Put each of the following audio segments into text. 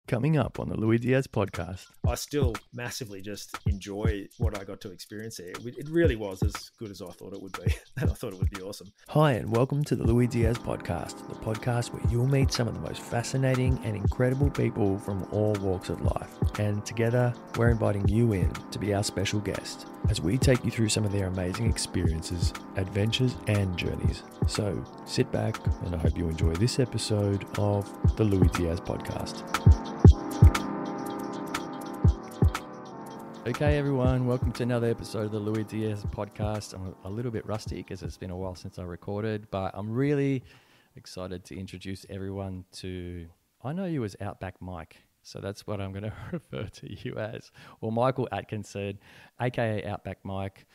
Coming up on the Lui Diaz Podcast. I still massively just enjoy what I got to experience there. It really was as good as I thought it would be, and I thought it would be awesome. Hi, and welcome to the Lui Diaz Podcast, the podcast where you'll meet some of the most fascinating and incredible people from all walks of life. And together, we're inviting you in to be our special guest as we take you through some of their amazing experiences, adventures, and journeys. So sit back, and I hope you enjoy this episode of the Lui Diaz Podcast. Okay, everyone, welcome to another episode of the Lui Diaz Podcast. I'm a little bit rusty because it's been a while since I recorded, but I'm really excited to introduce everyone to, I know you as Outback Mike, so that's what I'm going to refer to you as, or Michael Atkinson, aka Outback Mike.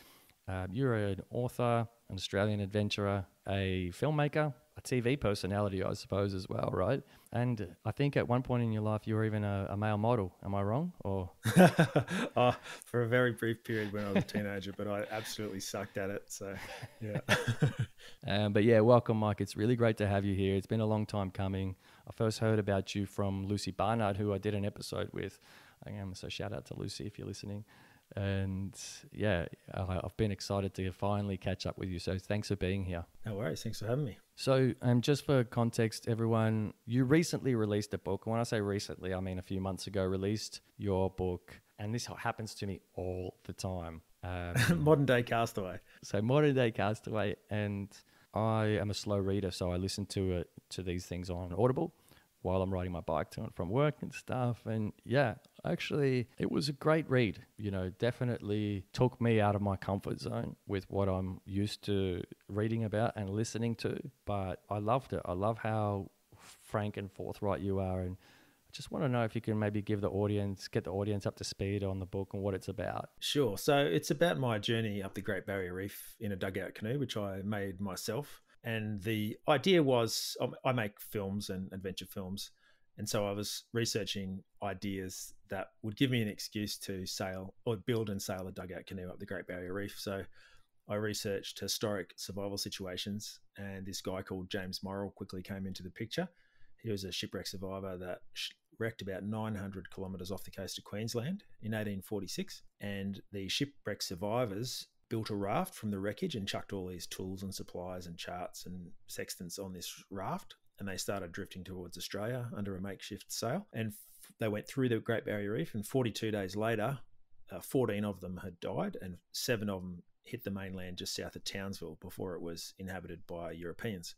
You're an author, an Australian adventurer, a filmmaker, a TV personality, I suppose, as well, right? And I think at one point in your life, you were even a male model. Am I wrong? Or For a very brief period when I was a teenager, but I absolutely sucked at it. So, yeah. But yeah, welcome, Mike. It's really great to have you here. It's been a long time coming. I first heard about you from Lucy Barnard, who I did an episode with. So shout out to Lucy if you're listening. And yeah, I've been excited to finally catch up with you. So thanks for being here. No worries. Thanks for having me. So just for context, everyone, you recently released a book. When I say recently, I mean a few months ago, released your book. And this happens to me all the time. Modern day Castaway. So modern day Castaway. And I am a slow reader, so I listen to these things on Audible while I'm riding my bike to and from work and stuff. And yeah, actually, it was a great read. You know, definitely took me out of my comfort zone with what I'm used to reading about and listening to. But I loved it. I love how frank and forthright you are. And I just want to know if you can maybe get the audience up to speed on the book and what it's about. Sure. So it's about my journey up the Great Barrier Reef in a dugout canoe, which I made myself. And the idea was, I make films and adventure films. And so I was researching ideas that would give me an excuse to sail or build and sail a dugout canoe up the Great Barrier Reef. So I researched historic survival situations, and this guy called James Morrill quickly came into the picture. He was a shipwreck survivor that wrecked about 900 kilometres off the coast of Queensland in 1846. And the shipwreck survivors built a raft from the wreckage and chucked all these tools and supplies and charts and sextants on this raft. And they started drifting towards Australia under a makeshift sail. And they went through the Great Barrier Reef. And 42 days later, 14 of them had died, and 7 of them hit the mainland just south of Townsville before it was inhabited by Europeans.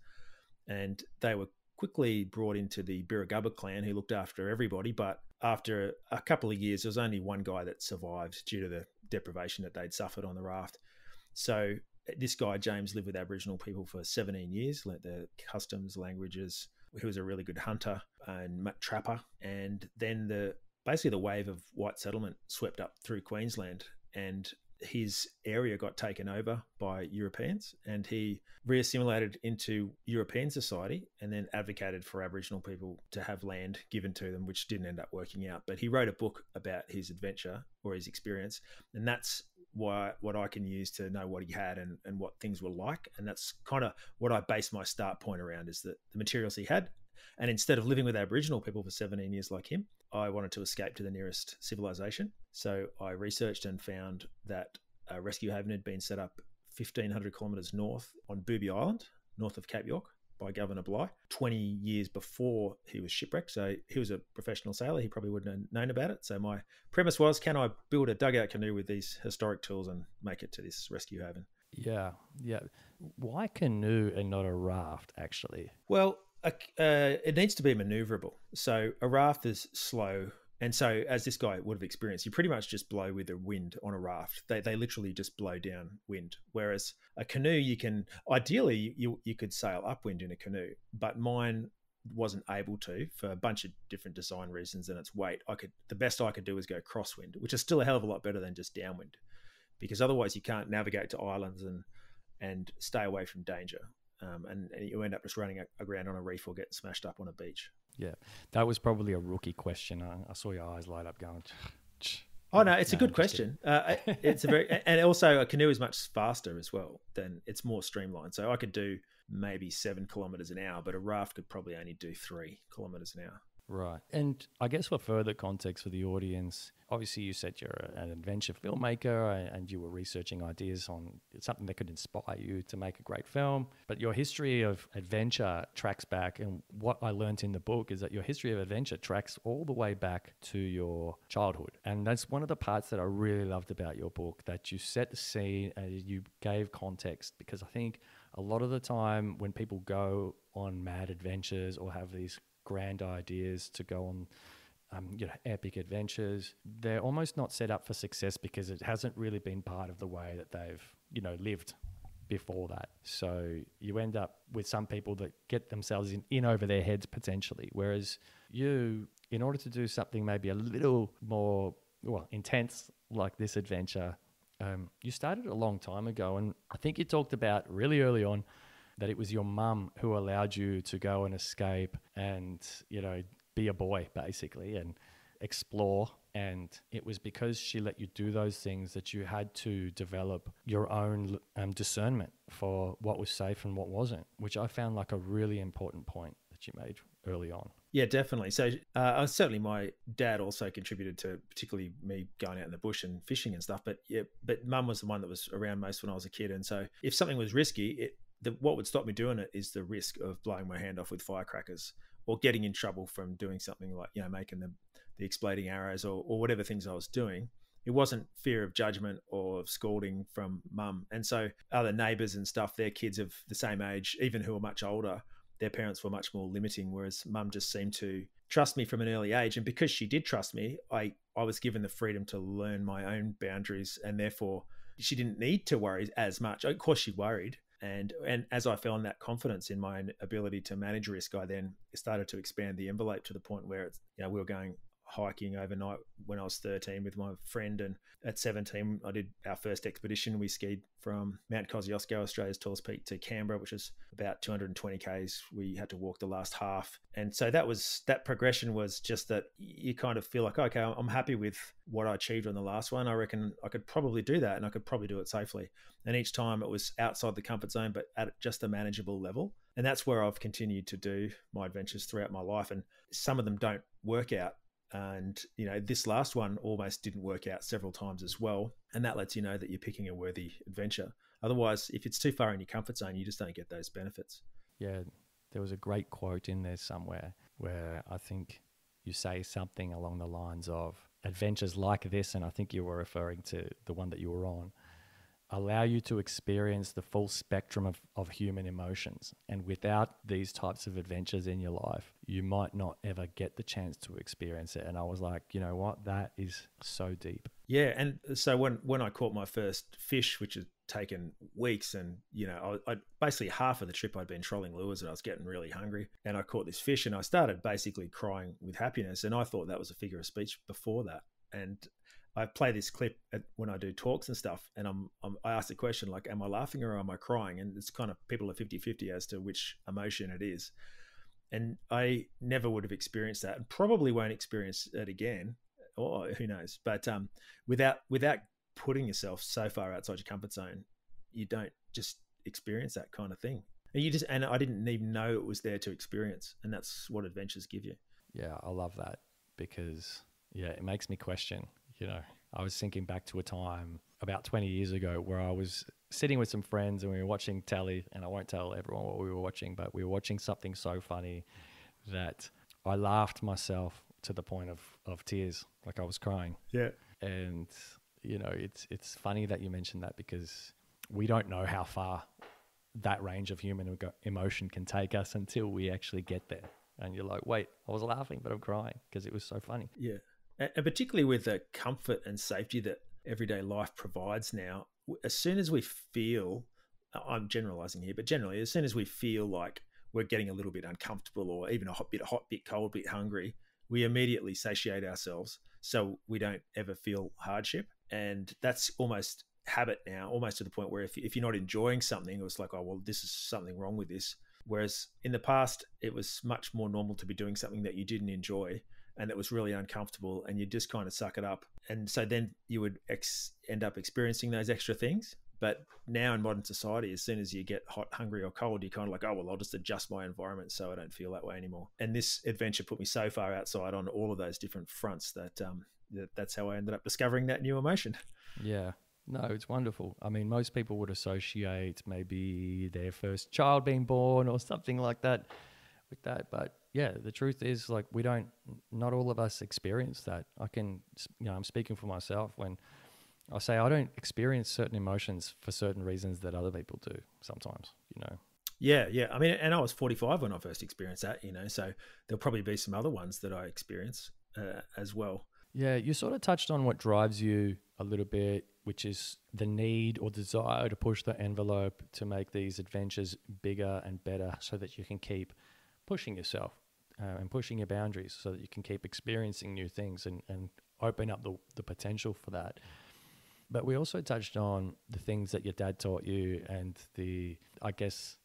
And they were quickly brought into the Birragubba clan, who looked after everybody. But after a couple of years, there was only one guy that survived due to the deprivation that they'd suffered on the raft. So this guy, James, lived with Aboriginal people for 17 years, learnt their customs, languages. He was a really good hunter and trapper. And then basically the wave of white settlement swept up through Queensland, and his area got taken over by Europeans, and he reassimilated into European society and then advocated for Aboriginal people to have land given to them, which didn't end up working out. But he wrote a book about his adventure or his experience, and that's what I can use to know what he had and what things were like. And that's kind of what I base my start point around, is that the materials he had. And instead of living with Aboriginal people for 17 years like him, I wanted to escape to the nearest civilization. So I researched and found that a rescue haven had been set up 1,500 kilometres north on Booby Island, north of Cape York, by Governor Bligh, 20 years before he was shipwrecked. So he was a professional sailor. He probably wouldn't have known about it. So my premise was, can I build a dugout canoe with these historic tools and make it to this rescue haven? Yeah. Why canoe and not a raft, actually? Well, it needs to be maneuverable. So a raft is slow. And so, as this guy would have experienced, you pretty much just blow with the wind on a raft. They literally just blow down wind. Whereas a canoe, you can, ideally, you could sail upwind in a canoe, but mine wasn't able to for a bunch of different design reasons and its weight. The best I could do was go crosswind, which is still a hell of a lot better than just downwind, because otherwise you can't navigate to islands and stay away from danger. And you end up just running aground on a reef or getting smashed up on a beach. Yeah, that was probably a rookie question. I saw your eyes light up going, Oh no, it's a good question. It's a very, and also a canoe is much faster as well. Then it's more streamlined. So I could do maybe 7 kilometers an hour, but a raft could probably only do 3 kilometers an hour. Right. And I guess for further context for the audience, obviously you said you're an adventure filmmaker and you were researching ideas on something that could inspire you to make a great film. But your history of adventure tracks back. And what I learned in the book is that your history of adventure tracks all the way back to your childhood. And that's one of the parts that I really loved about your book, that you set the scene and you gave context, because I think a lot of the time when people go on mad adventures or have these grand ideas to go on epic adventures, they're almost not set up for success because it hasn't really been part of the way that they've lived before that. So you end up with some people that get themselves in over their heads potentially, whereas you, in order to do something maybe a little more intense like this adventure, you started a long time ago. And I think you talked about really early on that it was your mum who allowed you to go and escape and, be a boy basically and explore. And it was because she let you do those things that you had to develop your own discernment for what was safe and what wasn't, which I found like a really important point that you made early on. Yeah, definitely. So certainly my dad also contributed to particularly me going out in the bush and fishing and stuff. But mum was the one that was around most when I was a kid. And so if something was risky, what would stop me doing it is the risk of blowing my hand off with firecrackers or getting in trouble from doing something like, making the exploding arrows or whatever things I was doing. It wasn't fear of judgment or of scolding from mum. And so other neighbours and stuff, their kids of the same age, even who are much older, their parents were much more limiting, whereas mum just seemed to trust me from an early age. And because she did trust me, I was given the freedom to learn my own boundaries, and therefore she didn't need to worry as much. Of course she worried. And as I found that confidence in my ability to manage risk, I then started to expand the envelope to the point where it's, we were going hiking overnight when I was 13 with my friend, and at 17 I did our first expedition. We skied from Mount Kosciuszko, Australia's tallest peak, to Canberra, which is about 220 k's. We had to walk the last half, and so that progression was just that you kind of feel like, okay, I'm happy with what I achieved on the last one. I reckon I could probably do that, and I could probably do it safely. And each time it was outside the comfort zone, but at just a manageable level. And that's where I've continued to do my adventures throughout my life, and some of them don't work out. And, this last one almost didn't work out several times as well. And that lets you know that you're picking a worthy adventure. Otherwise, if it's too far in your comfort zone, you just don't get those benefits. Yeah, there was a great quote in there somewhere where I think you say something along the lines of adventures like this, and I think you were referring to the one that you were on, allow you to experience the full spectrum of human emotions. And without these types of adventures in your life, you might not ever get the chance to experience it. And I was like, you know what? That is so deep. Yeah. And so when I caught my first fish, which had taken weeks, and, I basically half of the trip I'd been trolling lures and I was getting really hungry, and I caught this fish and I started basically crying with happiness. And I thought that was a figure of speech before that. And I play this clip when I do talks and stuff, and I ask the question, like, am I laughing or am I crying? And it's kind of, people are 50-50 as to which emotion it is. And I never would have experienced that, and probably won't experience it again, or who knows. But without putting yourself so far outside your comfort zone, you don't just experience that kind of thing. And I didn't even know it was there to experience. And that's what adventures give you. Yeah, I love that, because it makes me question. I was thinking back to a time about 20 years ago where I was sitting with some friends and we were watching telly, and I won't tell everyone what we were watching, but we were watching something so funny that I laughed myself to the point of tears, like I was crying. Yeah. And, it's funny that you mentioned that, because we don't know how far that range of human emotion can take us until we actually get there. And you're like, wait, I was laughing, but I'm crying because it was so funny. Yeah. And particularly with the comfort and safety that everyday life provides now, as soon as we feel, I'm generalizing here, but generally, as soon as we feel like we're getting a little bit uncomfortable or even a bit hot, bit cold, bit hungry, we immediately satiate ourselves so we don't ever feel hardship. And that's almost habit now, almost to the point where if you're not enjoying something, it's like, oh, well, this is something wrong with this. Whereas in the past, it was much more normal to be doing something that you didn't enjoy and that was really uncomfortable, and you just kind of suck it up. And so then you would end up experiencing those extra things, But now in modern society, as soon as you get hot, hungry, or cold, you're kind of like, oh, well, I'll just adjust my environment so I don't feel that way anymore. And this adventure put me so far outside on all of those different fronts that that's how I ended up discovering that new emotion. Yeah. No, it's wonderful. I mean, most people would associate maybe their first child being born or something like that with that. But yeah, the truth is, like, not all of us experience that. I'm speaking for myself when I say I don't experience certain emotions for certain reasons that other people do sometimes, Yeah. I mean, and I was 45 when I first experienced that, so there'll probably be some other ones that I experience as well. Yeah, you sort of touched on what drives you a little bit, which is the need or desire to push the envelope to make these adventures bigger and better so that you can keep pushing yourself and pushing your boundaries so that you can keep experiencing new things and open up the potential for that. But we also touched on the things that your dad taught you and the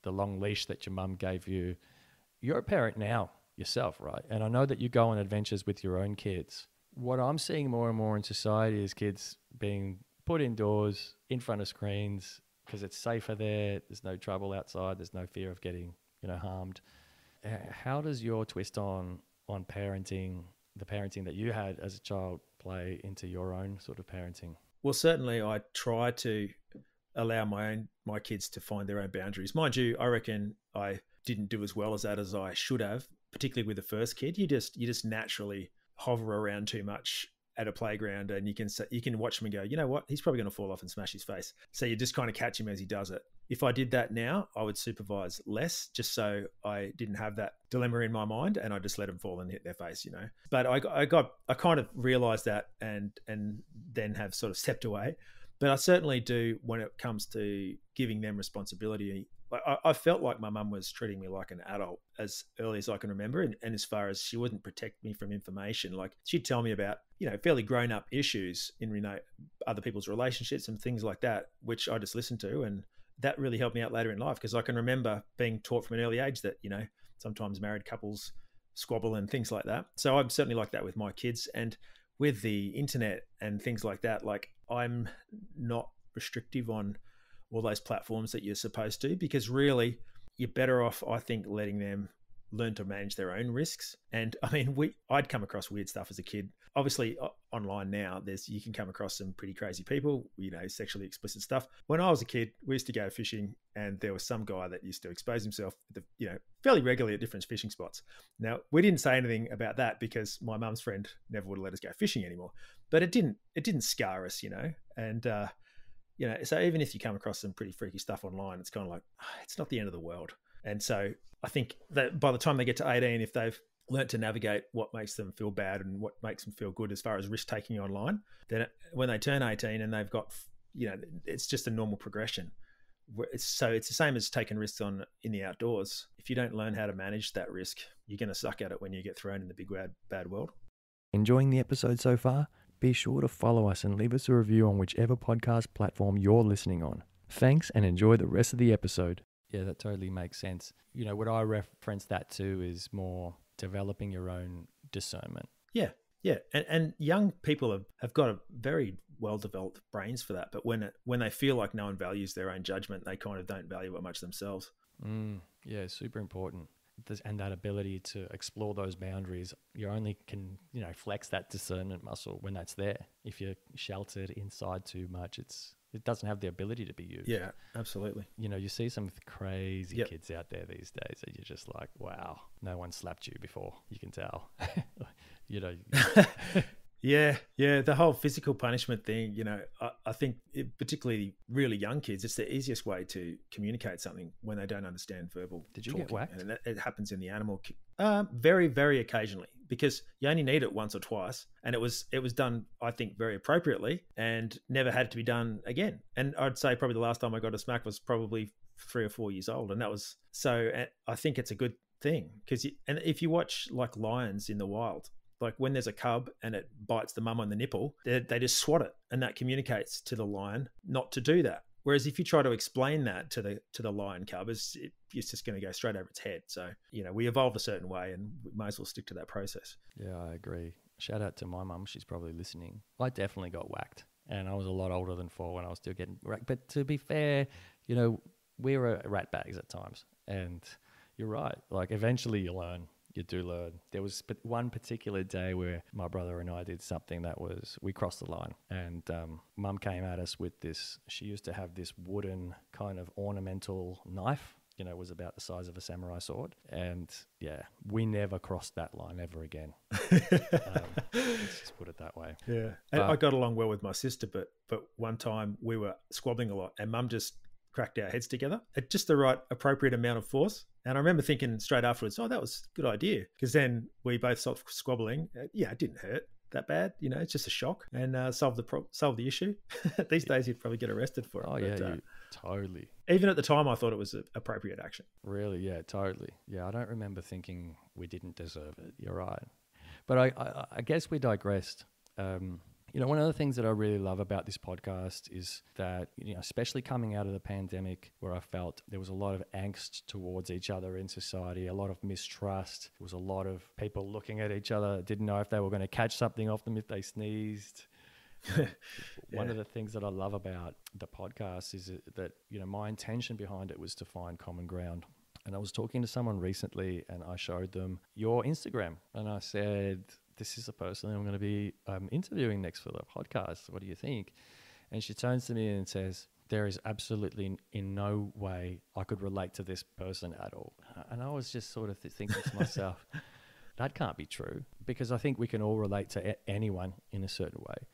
long leash that your mum gave you. You're a parent now yourself, right? And I know that you go on adventures with your own kids. What I'm seeing more and more in society is kids being put indoors in front of screens because it's safer there. There's no trouble outside. There's no fear of getting, harmed. How does your twist on parenting, the parenting that you had as a child, play into your own sort of parenting? Well, certainly I try to allow my kids to find their own boundaries. Mind you, I reckon I didn't do as well as that as I should have, particularly with the first kid. You just naturally hover around too much at a playground, and you can watch him and go, you know what, he's probably going to fall off and smash his face. So you just kind of catch him as he does it. If I did that now, I would supervise less, just so I didn't have that dilemma in my mind, and I just let them fall and hit their face, But I kind of realized that and then have sort of stepped away. But I certainly do when it comes to giving them responsibility. I felt like my mum was treating me like an adult as early as I can remember. And as far as she wouldn't protect me from information, like she'd tell me about, fairly grown up issues in, other people's relationships and things like that, which I just listened to. And that really helped me out later in life, because I can remember being taught from an early age that, sometimes married couples squabble and things like that. So I'm certainly like that with my kids. And with the internet and things like that, like I'm not restrictive on all those platforms that you're supposed to, because really you're better off, I think, letting them learn to manage their own risks. And I mean, I'd come across weird stuff as a kid. Obviously online now, you can come across some pretty crazy people, sexually explicit stuff. When I was a kid, we used to go fishing, and there was some guy that used to expose himself, fairly regularly at different fishing spots. Now, we didn't say anything about that because my mum's friend never would have let us go fishing anymore, but it didn't scar us, and, so even if you come across some pretty freaky stuff online, it's kind of like, it's not the end of the world. And so I think that by the time they get to 18, if they've learnt to navigate what makes them feel bad and what makes them feel good as far as risk taking online, then when they turn 18 and they've got, it's just a normal progression. So it's the same as taking risks in the outdoors. If you don't learn how to manage that risk, you're going to suck at it when you get thrown in the big bad world. Enjoying the episode so far? Be sure to follow us and leave us a review on whichever podcast platform you're listening on. Thanks, and enjoy the rest of the episode. Yeah, that totally makes sense. What I reference that to is more developing your own discernment. Yeah. And young people have got a very well-developed brains for that. But when they feel like no one values their own judgment, they kind of don't value it much themselves. Yeah, super important. And that ability to explore those boundaries, you only can, flex that discernment muscle when that's there. If you're sheltered inside too much, it doesn't have the ability to be used. Yeah, absolutely. You see some crazy kids out there these days that you're just like, wow, no one slapped you before. You can tell. Yeah. The whole physical punishment thing, I think particularly really young kids, it's the easiest way to communicate something when they don't understand verbal Did you talking. get whacked? And it happens in the animal. Very, very occasionally, because you only need it once or twice. And it was done, I think, very appropriately and never had to be done again. And I'd say probably the last time I got a smack was probably 3 or 4 years old. And that was, so I think it's a good thing, because if you watch like lions in the wild, like when there's a cub and it bites the mum on the nipple, they just swat it, and that communicates to the lion not to do that. Whereas if you try to explain that to the lion cub, it's just going to go straight over its head. So, we evolved a certain way, and we may as well stick to that process. Yeah, I agree. Shout out to my mum. She's probably listening. I definitely got whacked. and I was a lot older than 4 when I was still getting wrecked. But to be fair, you know, we were rat bags at times, and you're right. Like eventually you learn. You do learn. There was one particular day where my brother and I did something that was, we crossed the line, and Mum came at us with this. She used to have this wooden kind of ornamental knife, you know, was about the size of a samurai sword. And yeah, we never crossed that line ever again. Let's just put it that way. Yeah. And I got along well with my sister, but one time we were squabbling a lot and Mum just cracked our heads together at just the right appropriate amount of force. And I remember thinking straight afterwards, oh, that was a good idea. Because then we both stopped squabbling. Yeah, it didn't hurt that bad. You know, it's just a shock, and solve the issue. These days, you'd probably get arrested for it. Oh, yeah, totally. Even at the time, I thought it was appropriate action. Really? Yeah, totally. Yeah, I don't remember thinking we didn't deserve it. You're right. But I guess we digressed. You know, one of the things that I really love about this podcast is that, you know, especially coming out of the pandemic, where I felt there was a lot of angst towards each other in society, a lot of mistrust. There was a lot of people looking at each other, didn't know if they were going to catch something off them if they sneezed. One of the things that I love about the podcast is that, you know, my intention behind it was to find common ground. And I was talking to someone recently and I showed them your Instagram and I said, this is the person I'm going to be interviewing next for the podcast. What do you think? And she turns to me and says, there is absolutely in no way I could relate to this person at all. And I was just sort of thinking to myself, that can't be true, because I think we can all relate to anyone in a certain way.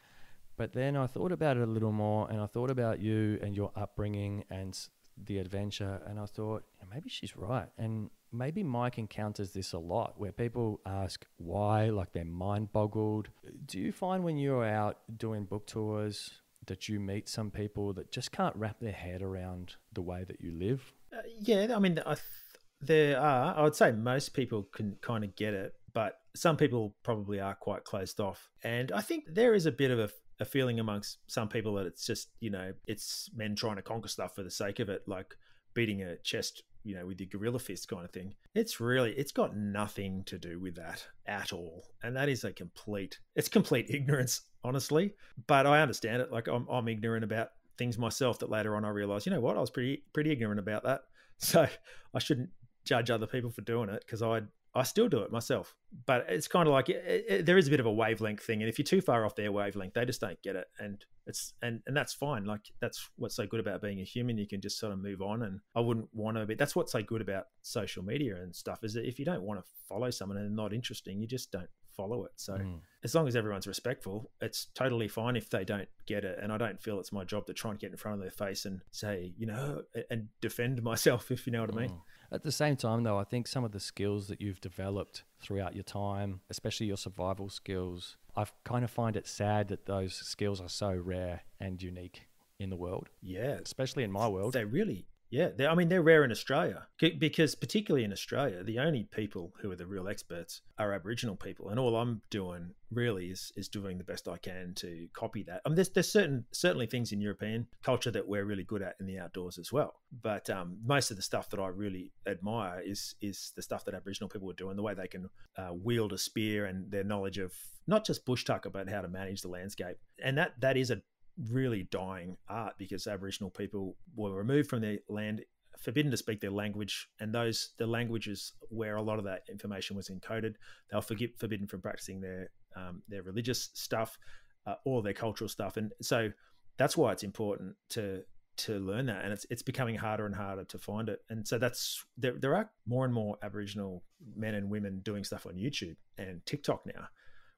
But then I thought about it a little more, and I thought about you and your upbringing and the adventure, and I thought, maybe she's right. And maybe Mike encounters this a lot, where people ask why, like they're mind boggled. Do you find when you're out doing book tours that you meet some people that just can't wrap their head around the way that you live? Yeah, I mean, there are. I would say most people can kind of get it, but some people probably are quite closed off. And I think there is a bit of a feeling amongst some people that it's just, you know, it's men trying to conquer stuff for the sake of it, like beating a chest, you know, with your gorilla fist kind of thing. It's got nothing to do with that at all. And that is complete ignorance, honestly. But I understand it. Like I'm ignorant about things myself that later on I realized, you know what, I was pretty ignorant about that. So I shouldn't judge other people for doing it, because I still do it myself. But it's kind of like there is a bit of a wavelength thing, and if you're too far off their wavelength, they just don't get it, and that's fine. Like that's what's so good about being a human. You can just sort of move on, and I wouldn't want to be. That's what's so good about social media and stuff, is that if you don't want to follow someone and they're not interesting, you just don't follow it. So as long as everyone's respectful, it's totally fine if they don't get it. And I don't feel it's my job to try and get in front of their face and say, you know, and defend myself, if you know what I mean. At the same time, though, I think some of the skills that you've developed throughout your time, especially your survival skills, I kind of find it sad that those skills are so rare and unique in the world. Yeah. Especially in my world. They really, yeah. They're rare in Australia, because particularly in Australia, the only people who are the real experts are Aboriginal people. And all I'm doing really is doing the best I can to copy that. I mean, there's certainly things in European culture that we're really good at in the outdoors as well. But most of the stuff that I really admire is the stuff that Aboriginal people are doing, the way they can wield a spear, and their knowledge of not just bush tucker, but how to manage the landscape. And that is a really dying art, because Aboriginal people were removed from their land, forbidden to speak their language, and the languages where a lot of that information was encoded, they were forbidden from practicing their religious stuff, or their cultural stuff. And so that's why it's important to learn that, and it's becoming harder and harder to find it. And so there are more and more Aboriginal men and women doing stuff on YouTube and TikTok now,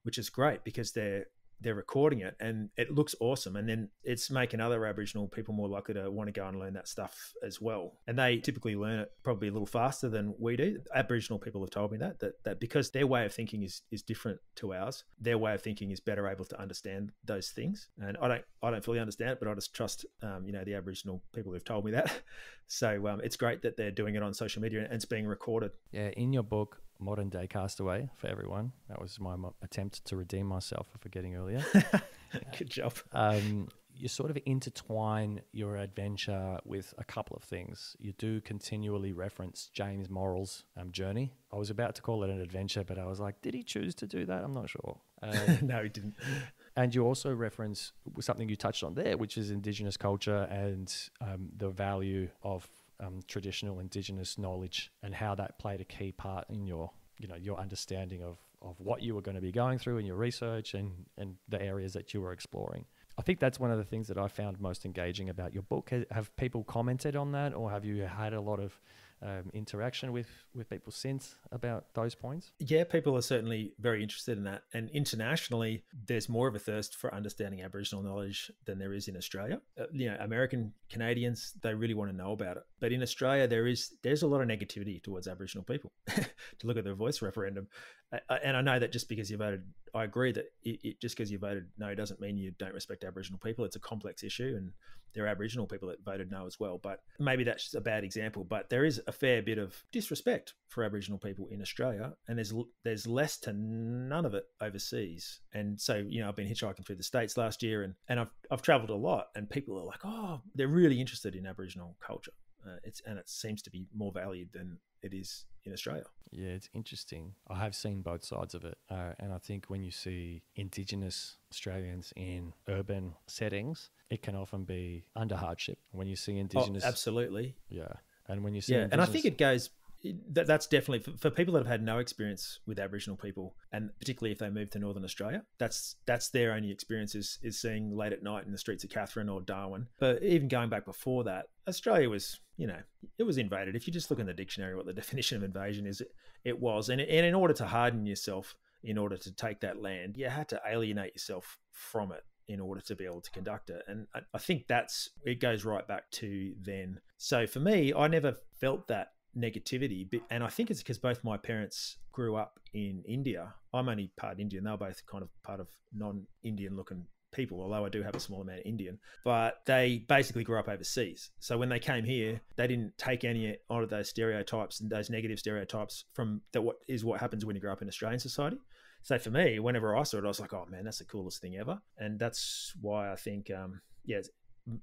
which is great, because they're recording it and it looks awesome. And then it's making other Aboriginal people more likely to want to go and learn that stuff as well. And they typically learn it probably a little faster than we do. Aboriginal people have told me that because their way of thinking is different to ours, their way of thinking is better able to understand those things. And I don't fully understand it, but I just trust, the Aboriginal people who've told me that. So it's great that they're doing it on social media and it's being recorded. Yeah. In your book, Modern Day Castaway, for everyone, that was my attempt to redeem myself for forgetting earlier. Good job. You sort of intertwine your adventure with a couple of things. You do continually reference James Morrill's journey. I was about to call it an adventure, but I was like, did he choose to do that? I'm not sure. No, he didn't. And you also reference something you touched on there, which is indigenous culture and the value of traditional indigenous knowledge and how that played a key part in your understanding of what you were going to be going through in your research and the areas that you were exploring. I think that's one of the things that I found most engaging about your book. Have people commented on that, or have you had a lot of interaction with people since about those points? Yeah, people are certainly very interested in that. And internationally, there's more of a thirst for understanding Aboriginal knowledge than there is in Australia. American Canadians, they really want to know about it. But in Australia, there's a lot of negativity towards Aboriginal people. To look at the voice referendum. And I know that just because you voted, I agree that just because you voted no doesn't mean you don't respect Aboriginal people. It's a complex issue, and there are Aboriginal people that voted no as well. But maybe that's just a bad example. But there is a fair bit of disrespect for Aboriginal people in Australia, and there's less to none of it overseas. And so, I've been hitchhiking through the States last year, and I've traveled a lot, and people are like, oh, they're really interested in Aboriginal culture. It seems to be more valued than it is in Australia. Yeah, it's interesting. I have seen both sides of it. And I think when you see Indigenous Australians in urban settings, it can often be under hardship. When you see Indigenous... Oh, absolutely. Yeah. And when you see and I think it goes... That's definitely for people that have had no experience with Aboriginal people, and particularly if they move to Northern Australia, that's their only experience is seeing late at night in the streets of Katherine or Darwin. But even going back before that, Australia was, it was invaded. If you just look in the dictionary what the definition of invasion is, it was. And in order to harden yourself, in order to take that land, you had to alienate yourself from it in order to be able to conduct it. And I think it goes right back to then. So for me, I never felt that negativity, and I think it's because both my parents grew up in India. I'm only part Indian. They were both kind of part of non-Indian looking people, although I do have a small amount of Indian, but they basically grew up overseas. So when they came here, they didn't take any of those stereotypes and those negative stereotypes from what happens when you grow up in Australian society. So for me, whenever I saw it, I was like, oh man, that's the coolest thing ever. And that's why I think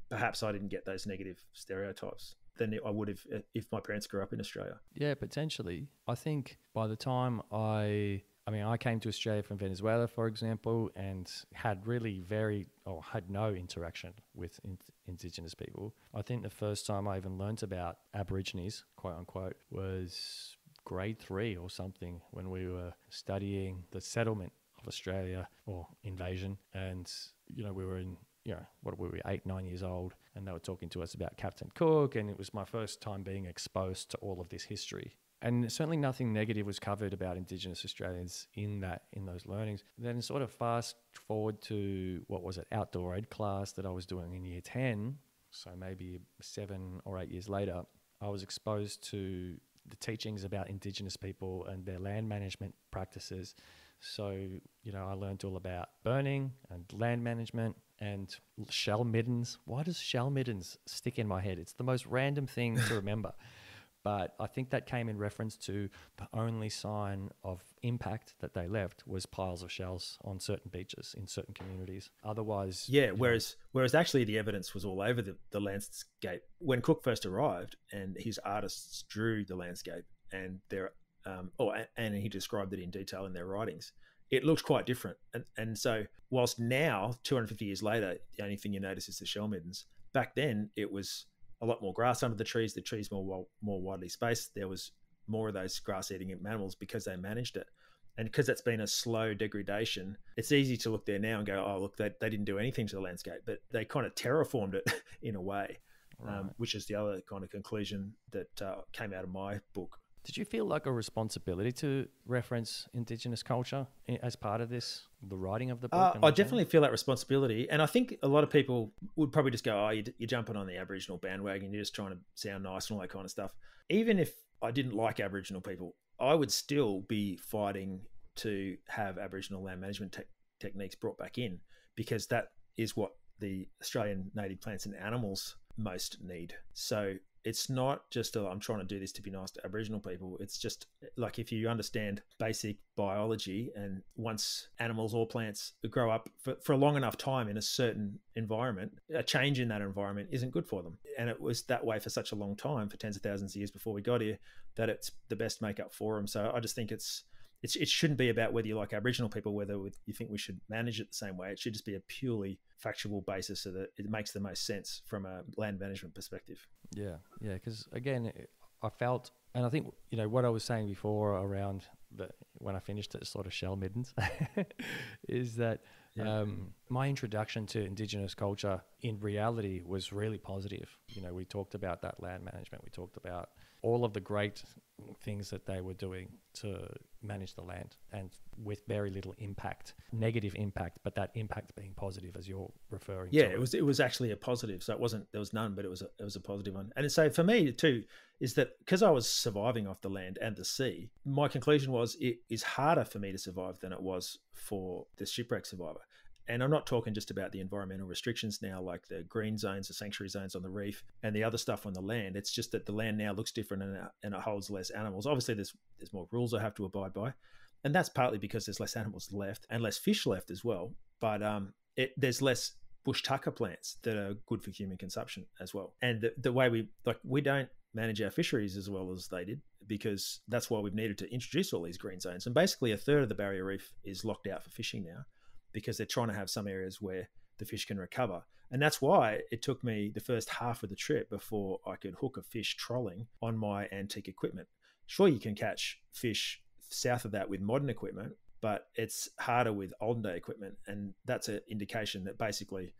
perhaps I didn't get those negative stereotypes than I would have if my parents grew up in Australia. Yeah, potentially. I think by the time I came to Australia from Venezuela, for example, and had had no interaction with Indigenous people. I think the first time I even learnt about Aborigines, quote unquote, was grade 3 or something, when we were studying the settlement of Australia, or invasion. And, we were in, what were we, 8, 9 years old, and they were talking to us about Captain Cook, and it was my first time being exposed to all of this history. And certainly nothing negative was covered about Indigenous Australians in those learnings. Then sort of fast forward to, outdoor ed class that I was doing in year 10. So maybe 7 or 8 years later, I was exposed to the teachings about Indigenous people and their land management practices. So, I learned all about burning and land management and shell middens. Why does shell middens stick in my head? It's the most random thing to remember. But I think that came in reference to the only sign of impact that they left was piles of shells on certain beaches in certain communities. Otherwise... Yeah, whereas actually the evidence was all over the landscape. When Cook first arrived and his artists drew the landscape and and he described it in detail in their writings, it looked quite different. And so whilst now, 250 years later, the only thing you notice is the shell middens, back then it was a lot more grass under the trees more widely spaced. There was more of those grass-eating animals because they managed it. And because it's been a slow degradation, it's easy to look there now and go, oh, look, they didn't do anything to the landscape, but they kind of terraformed it in a way, right. Which is the other kind of conclusion that came out of my book. Did you feel like a responsibility to reference Indigenous culture as part of the writing of the book? I definitely feel that responsibility. And I think a lot of people would probably just go, oh, you're jumping on the Aboriginal bandwagon, you're just trying to sound nice and all that kind of stuff. Even if I didn't like Aboriginal people, I would still be fighting to have Aboriginal land management techniques brought back in, because that is what the Australian native plants and animals most need. So it's not just I'm trying to do this to be nice to Aboriginal people. It's just like, if you understand basic biology, and once animals or plants grow up for a long enough time in a certain environment, a change in that environment isn't good for them. And it was that way for such a long time, for tens of thousands of years before we got here, that it's the best makeup for them. So I just think it's it shouldn't be about whether you like Aboriginal people, whether you think we should manage it the same way. It should just be a purely factual basis so that it makes the most sense from a land management perspective. Yeah, yeah, because again, I felt, and I think, what I was saying before around when I finished it, sort of shell middens, is that my introduction to Indigenous culture in reality was really positive. We talked about that land management. We talked about all of the great things that they were doing to manage the land, and with very little negative impact, but that impact being positive, as you're referring to. Yeah, it was actually a positive. So there was none, but it was a positive one. And so for me too, is that because I was surviving off the land and the sea, my conclusion was it is harder for me to survive than it was for the shipwreck survivor. And I'm not talking just about the environmental restrictions now, like the green zones, the sanctuary zones on the reef, and the other stuff on the land. It's just that the land now looks different and it holds less animals. Obviously, there's more rules I have to abide by, and that's partly because there's less animals left and less fish left as well. But there's less bush tucker plants that are good for human consumption as well. And the way we don't manage our fisheries as well as they did, because that's why we've needed to introduce all these green zones. And basically, a third of the barrier reef is locked out for fishing now, because they're trying to have some areas where the fish can recover. And that's why it took me the first half of the trip before I could hook a fish trolling on my antique equipment. Sure, you can catch fish south of that with modern equipment, but it's harder with olden day equipment. And that's an indication that basically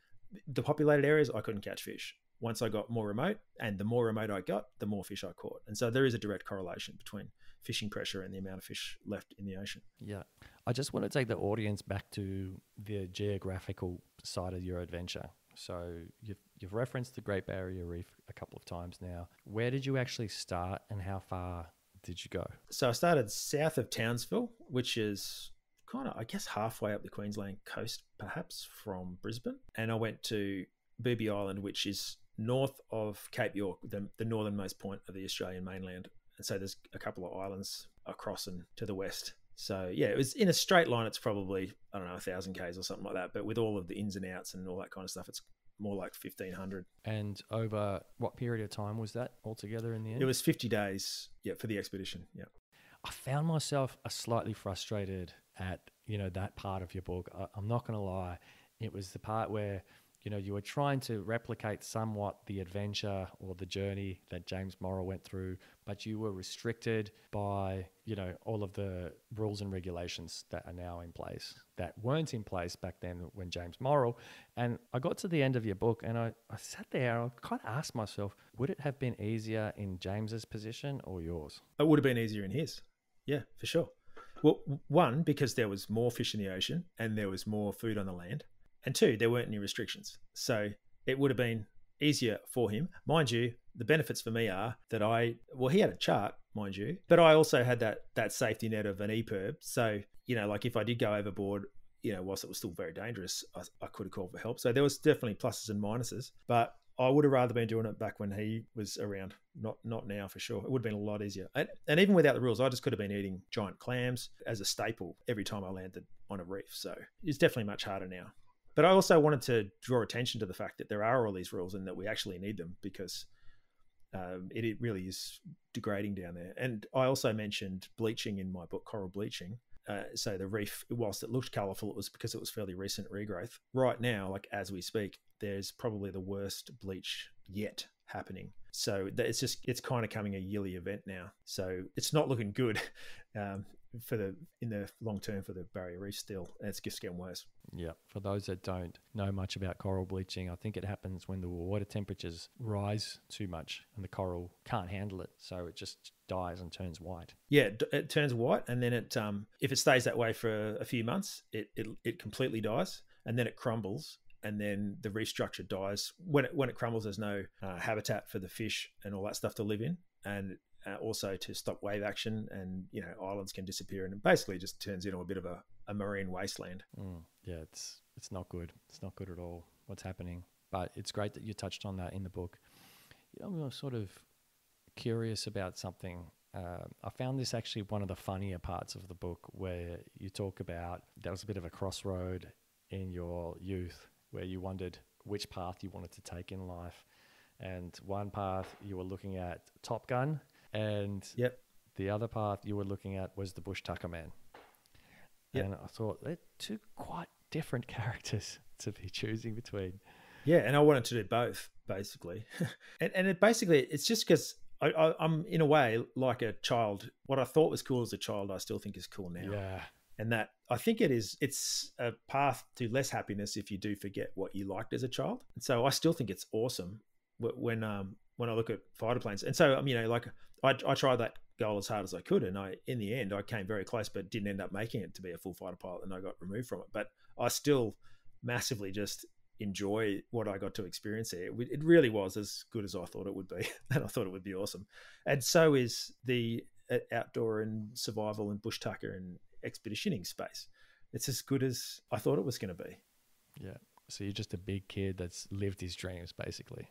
the populated areas, I couldn't catch fish. Once I got more remote, and the more remote I got, the more fish I caught. And so there is a direct correlation between fishing pressure and the amount of fish left in the ocean. Yeah. I just want to take the audience back to the geographical side of your adventure. So you've referenced the Great Barrier Reef a couple of times now. Where did you actually start, and how far did you go? So I started south of Townsville, which is kind of, I guess, halfway up the Queensland coast, perhaps, from Brisbane. And I went to Booby Island, which is north of Cape York, the northernmost point of the Australian mainland. And so there's a couple of islands across and to the west. So yeah, it was in a straight line. It's probably, 1,000 Ks or something like that. But with all of the ins and outs and all that kind of stuff, it's more like 1,500. And over what period of time was that altogether in the end? It was 50 days, for the expedition. Yeah. I found myself slightly frustrated at, that part of your book. I'm not going to lie. It was the part where, you were trying to replicate somewhat the adventure or the journey that James Morrill went through, but you were restricted by, all of the rules and regulations that are now in place that weren't in place back then when James Morrill. And I got to the end of your book and I sat there and I kind of asked myself, would it have been easier in James's position or yours? It would have been easier in his. Yeah, for sure. Well, one, because there was more fish in the ocean and there was more food on the land. And two, there weren't any restrictions. So it would have been easier for him. Mind you, the benefits for me are that he had a chart, mind you, but I also had that safety net of an EPIRB. So, like if I did go overboard, whilst it was still very dangerous, I could have called for help. So there was definitely pluses and minuses, but I would have rather been doing it back when he was around, not now for sure. It would have been a lot easier. And even without the rules, I just could have been eating giant clams as a staple every time I landed on a reef. So it's definitely much harder now. But I also wanted to draw attention to the fact that there are all these rules and that we actually need them, because it really is degrading down there. And I also mentioned bleaching in my book, coral bleaching. So the reef, whilst it looked colourful, it was because it was fairly recent regrowth. Right now, like as we speak, there's probably the worst bleach yet happening. So it's kind of coming a yearly event now. So it's not looking good in the long term for the barrier reef still, and it's just getting worse. Yeah, for those that don't know much about coral bleaching, I think it happens when the water temperatures rise too much and the coral can't handle it, so it just dies and turns white. Yeah, it turns white, and then it if it stays that way for a few months, it completely dies, and then it crumbles, and then the reef structure dies. When it crumbles, there's no habitat for the fish and all that stuff to live in, and also to stop wave action, and islands can disappear, and it basically just turns into a bit of a marine wasteland. Yeah, it's not good. It's not good at all what's happening. But it's great that you touched on that in the book. I'm sort of curious about something. I found this actually one of the funnier parts of the book, where you talk about there was a bit of a crossroad in your youth where you wondered which path you wanted to take in life. And one path you were looking at Top Gun, and yep, the other path you were looking at was the Bush Tucker Man. And I thought they're two quite different characters to be choosing between. Yeah, and I wanted to do both, basically. and it's just because I'm, in a way, like a child. What I thought was cool as a child, I still think is cool now. Yeah. And that, I think it's a path to less happiness if you do forget what you liked as a child. And so I still think it's awesome when I look at fighter planes. And so, like I tried that goal as hard as I could. And in the end, I came very close, but didn't end up making it to be a full fighter pilot, and I got removed from it. But I still massively just enjoy what I got to experience there. It really was as good as I thought it would be. And I thought it would be awesome. And so is the outdoor and survival and bush tucker and expeditioning space. It's as good as I thought it was going to be. Yeah. So you're just a big kid that's lived his dreams, basically.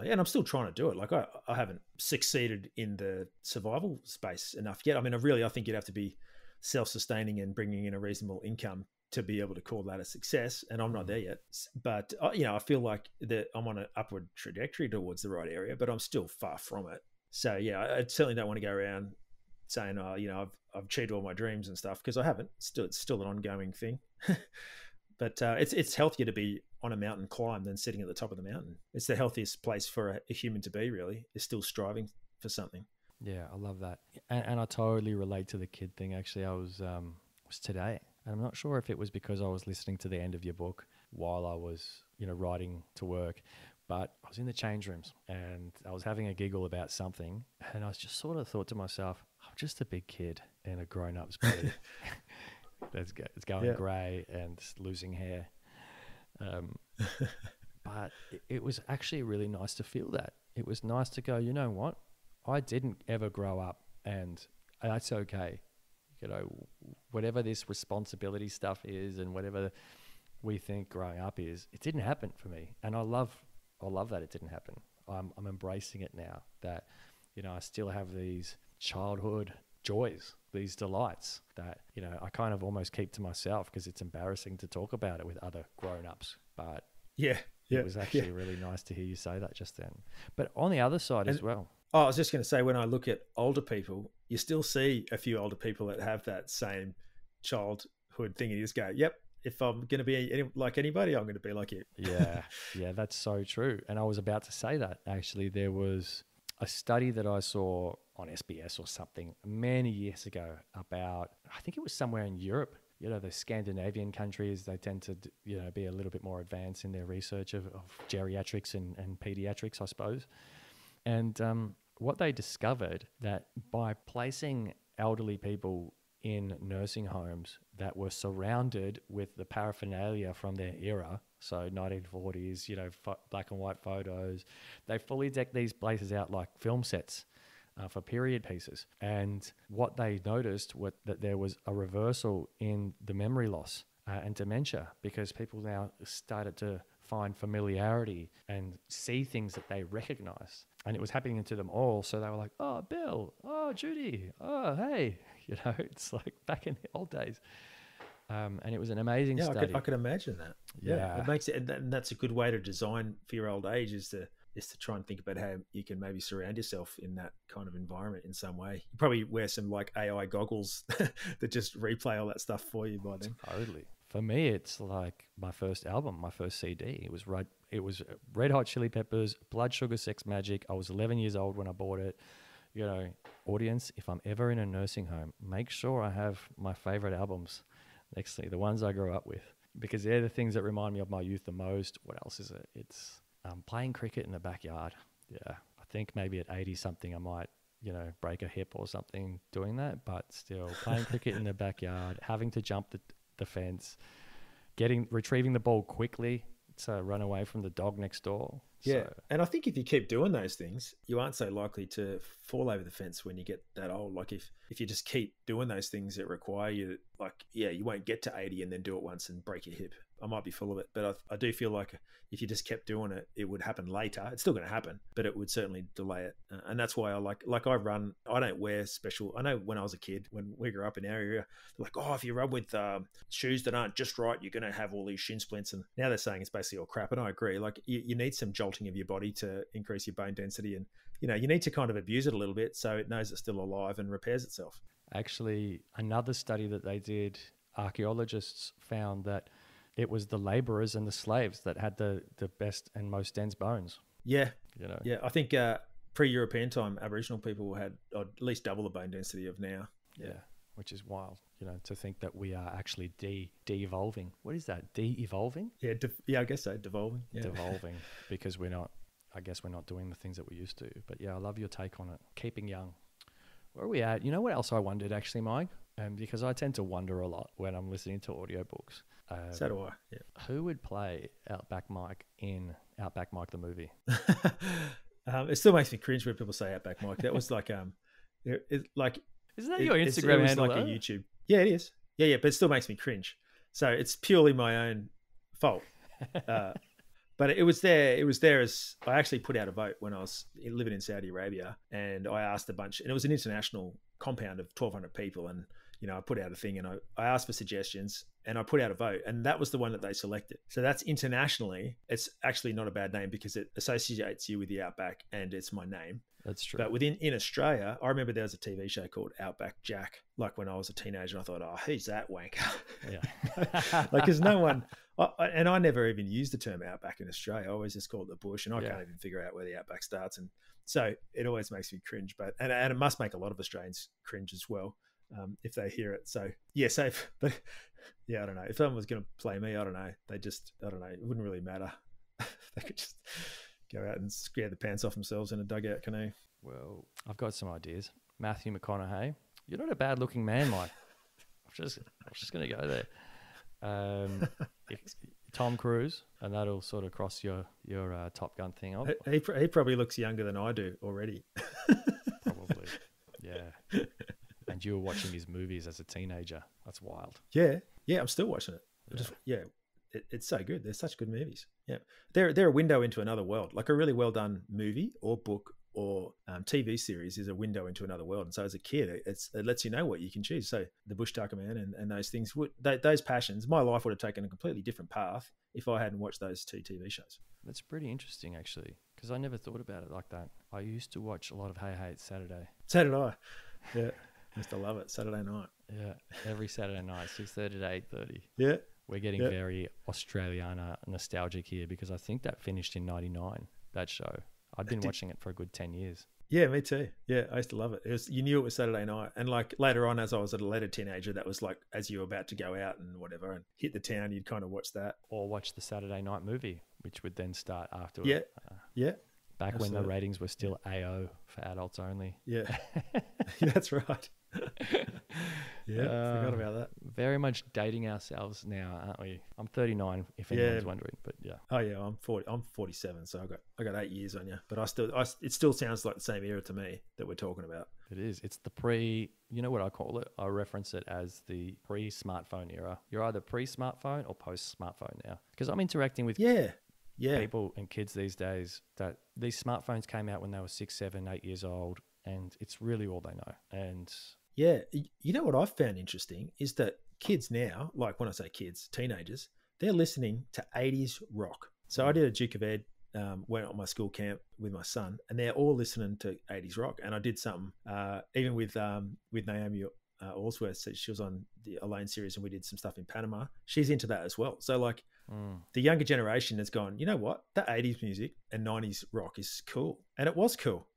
And I'm still trying to do it. Like I haven't succeeded in the survival space enough yet. I mean, I think you'd have to be self-sustaining and bringing in a reasonable income to be able to call that a success. And I'm not there yet. But, I feel like that I'm on an upward trajectory towards the right area, but I'm still far from it. So, yeah, I certainly don't want to go around saying, I've achieved all my dreams and stuff, because I haven't. It's still an ongoing thing. But it's healthier to be on a mountain climb than sitting at the top of the mountain. It's the healthiest place for a human to be, really, is still striving for something. Yeah, I love that. And I totally relate to the kid thing. Actually, I was today. And I'm not sure if it was because I was listening to the end of your book while I was, riding to work, but I was in the change rooms and I was having a giggle about something. And I just sort of thought to myself, I'm just a big kid in a grown-up's body. It's going grey and losing hair. But it was actually really nice to feel that. It was nice to go, you know what? I didn't ever grow up, and that's okay. Whatever this responsibility stuff is and whatever we think growing up is, it didn't happen for me. And I love that it didn't happen. I'm embracing it now that, I still have these childhood joys, these delights that, I kind of almost keep to myself because it's embarrassing to talk about it with other grown-ups. But it was actually really nice to hear you say that just then. But on the other side as well. Oh, I was just going to say, when I look at older people, you still see a few older people that have that same childhood thing. You just go, yep, if I'm going to be like anybody, I'm going to be like you. Yeah, that's so true. And I was about to say that, actually. There was a study that I saw on SBS or something many years ago about, I think it was somewhere in Europe. The Scandinavian countries, they tend to, be a little bit more advanced in their research of geriatrics and pediatrics, I suppose. And what they discovered, that by placing elderly people in nursing homes that were surrounded with the paraphernalia from their era, so 1940s, black and white photos, they fully decked these places out like film sets for period pieces. And what they noticed was that there was a reversal in the memory loss and dementia, because people now started to find familiarity and see things that they recognize. And it was happening to them all. So they were like, oh, Bill, oh, Judy, oh, hey. It's like back in the old days. And it was an amazing study. I could imagine that. Yeah. It makes it, and that's a good way to design for your old age, is to try and think about how you can maybe surround yourself in that kind of environment in some way. You probably wear some like AI goggles that just replay all that stuff for you by then. Totally. For me, it's like my first album, my first CD. It was Red Hot Chili Peppers, Blood Sugar Sex Magic. I was 11 years old when I bought it. Audience, if I'm ever in a nursing home, make sure I have my favorite albums next to me, the ones I grew up with, because they're the things that remind me of my youth the most. What else is it? It's playing cricket in the backyard. Yeah, I think maybe at 80 something I might, break a hip or something doing that, but still playing cricket in the backyard, having to jump the fence, retrieving the ball quickly to run away from the dog next door. Yeah, and I think if you keep doing those things, you aren't so likely to fall over the fence when you get that old. Like if you just keep doing those things that require you, you won't get to 80 and then do it once and break your hip. I might be full of it, but I do feel like if you just kept doing it, it would happen later. It's still going to happen, but it would certainly delay it. And that's why I run. I don't wear special. I know when I was a kid, when we grew up in our area, they're like, oh, if you run with shoes that aren't just right, you're going to have all these shin splints. And now they're saying it's basically all crap. And I agree. Like you need some jolting of your body to increase your bone density, and you need to kind of abuse it a little bit so it knows it's still alive and repairs itself. Actually, another study that they did archaeologists found that it was the laborers and the slaves that had the best and most dense bones. Yeah. You know? Yeah. I think pre-European time, Aboriginal people had at least double the bone density of now. Yeah. Which is wild, you know, to think that we are actually de-evolving. What is that? De-evolving? Yeah. Yeah, I guess so. Devolving. Yeah. Devolving, because we're not doing the things that we used to. But yeah, I love your take on it. Keeping young. Where are we at? You know what else I wondered actually, Mike? Because I tend to wonder a lot when I'm listening to audiobooks. So do I. Yeah. Who would play Outback Mike in Outback Mike the movie? It still makes me cringe when people say Outback Mike. That was like Isn't that your Instagram handle? Like a YouTube. Yeah, it is. Yeah, but it still makes me cringe. So it's purely my own fault. But it was there as I actually put out a vote when I was living in Saudi Arabia, and I asked a bunch, and it was an international compound of 1,200 people, and I put out a thing, and I asked for suggestions, and I put out a vote, and that was the one that they selected. So that's internationally, it's actually not a bad name because it associates you with the Outback, and it's my name. That's true. But in Australia, I remember there was a TV show called Outback Jack. Like when I was a teenager, I thought, oh, who's that wanker? Yeah. Because no one, and I never even used the term Outback in Australia. I always just called it the bush, and I can't even figure out where the Outback starts. And so it always makes me cringe. But and it must make a lot of Australians cringe as well if they hear it. So yeah, but yeah, I don't know. If someone was going to play me, I don't know. I don't know. It wouldn't really matter. They could just go out and scare the pants off themselves in a dugout canoe. Well, I've got some ideas. Matthew McConaughey. You're not a bad looking man, Mike. I was just going to go there. Tom Cruise, and that'll sort of cross your Top Gun thing off. He probably looks younger than I do already. Probably, yeah. And you were watching his movies as a teenager. That's wild. Yeah, I'm still watching it. It's so good. They're such good movies. Yeah, they're a window into another world. Like a really well done movie or book or TV series is a window into another world. And so as a kid, it lets you know what you can choose. So the Bush Tucker Man and those things, those passions, my life would have taken a completely different path if I hadn't watched those two TV shows. That's pretty interesting, actually, because I never thought about it like that. I used to watch a lot of Hey Hey It's Saturday. So did I. Yeah, I used to love it. Saturday night. Yeah, every Saturday night, 6:30 to 8:30. Yeah. We're getting very Australiana nostalgic here because I think that finished in 99, that show. I'd been watching it for a good 10 years. Yeah, me too. Yeah, I used to love it. You knew it was Saturday night. And like later on, as I was a later teenager, that was like as you were about to go out and whatever and hit the town, you'd kind of watch that. Or watch the Saturday night movie, which would then start afterwards. Yeah, yeah. Back when the ratings were still AO for adults only. Yeah, that's right. Yeah, forgot about that. Very much dating ourselves now, aren't we? I'm 39, if anyone's wondering, but yeah. Oh yeah, I'm 40. I'm 47, so I got 8 years on you. But it still sounds like the same era to me that we're talking about. It is. It's the you know what I call it? I reference it as the pre-smartphone era. You're either pre-smartphone or post-smartphone now, because I'm interacting with people and kids these days that these smartphones came out when they were 6, 7, 8 years old, and it's really all they know. And yeah, you know what I've found interesting is that kids now, like when I say kids, teenagers, they're listening to 80s rock. So I did a Duke of Ed, went on my school camp with my son, and they're all listening to 80s rock. And I did something even with Naomi Allsworth. So she was on the Alone series, and we did some stuff in Panama. She's into that as well. So like the younger generation has gone, you know what? That 80s music and 90s rock is cool. And it was cool,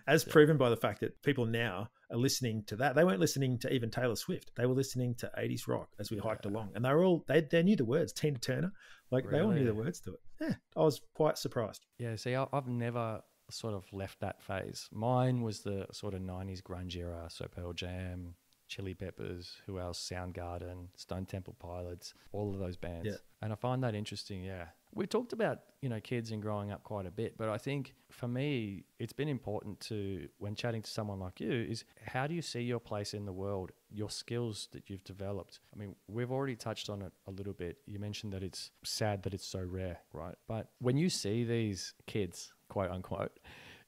as proven by the fact that people now are listening to that. They weren't listening to even Taylor Swift. They were listening to 80s rock as we hiked along. And they knew the words. Tina Turner, they all knew the words to it. Yeah, I was quite surprised. Yeah, see, I've never sort of left that phase. Mine was the sort of 90s grunge era, so Pearl Jam, Chili Peppers, who else? Soundgarden, Stone Temple Pilots, all of those bands. Yeah. And I find that interesting, yeah. We talked about, kids and growing up quite a bit, but I think for me, it's been important to, when chatting to someone like you, is how do you see your place in the world, your skills that you've developed? I mean, we've already touched on it a little bit. You mentioned that it's sad that it's so rare, right? But when you see these kids, quote unquote,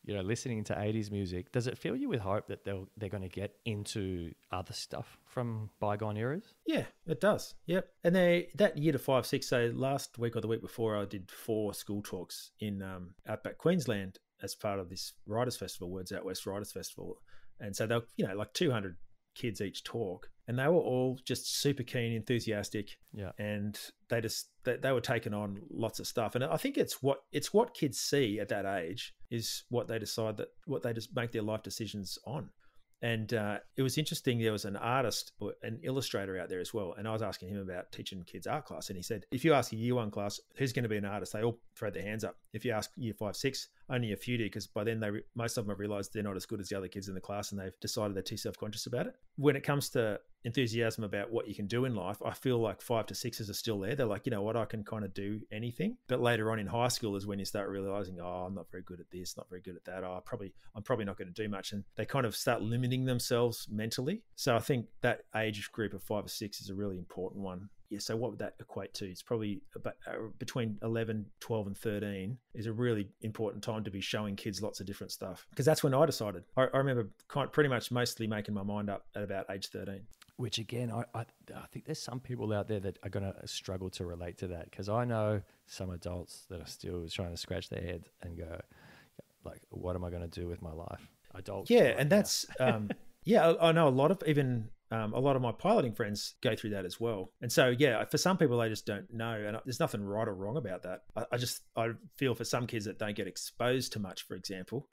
listening to 80s music, does it fill you with hope that they're going to get into other stuff from bygone eras? Yeah, it does. Yep. And that year to 5, 6, so last week or the week before, I did 4 school talks in Outback Queensland as part of this Writers Festival, Words Out West Writers Festival. And so they're, like 200 kids each talk. and they were all just super keen, enthusiastic, Yeah. and they were taking on lots of stuff. And I think it's what kids see at that age is what they decide, that what they just make their life decisions on. And it was interesting. There was an artist, or an illustrator out there as well. And I was asking him about teaching kids art class. And he said, if you ask a year one class, who's going to be an artist? They all throw their hands up. If you ask year 5, 6, only a few do, because by then most of them have realized they're not as good as the other kids in the class, and they've decided they're too self-conscious about it. When it comes to enthusiasm about what you can do in life, I feel like 5 to 6s are still there. They're like, you know what, I can kind of do anything. But later on in high school is when you start realizing, oh, I'm not very good at this, not very good at that. I'm probably not going to do much. And they kind of start limiting themselves mentally. So I think that age group of 5 or 6 is a really important one. Yeah, so what would that equate to? It's probably about between 11, 12 and 13 is a really important time to be showing kids lots of different stuff. Because that's when I decided. I remember pretty much mostly making my mind up at about age 13. Which again, I think there's some people out there that are going to struggle to relate to that, because I know some adults that are still trying to scratch their head and go, like, what am I going to do with my life? Adults. Yeah, right and now. that's, yeah, I know a lot of my piloting friends go through that as well. And so, yeah, for some people, they just don't know. And there's nothing right or wrong about that. I feel for some kids that don't get exposed to much, for example,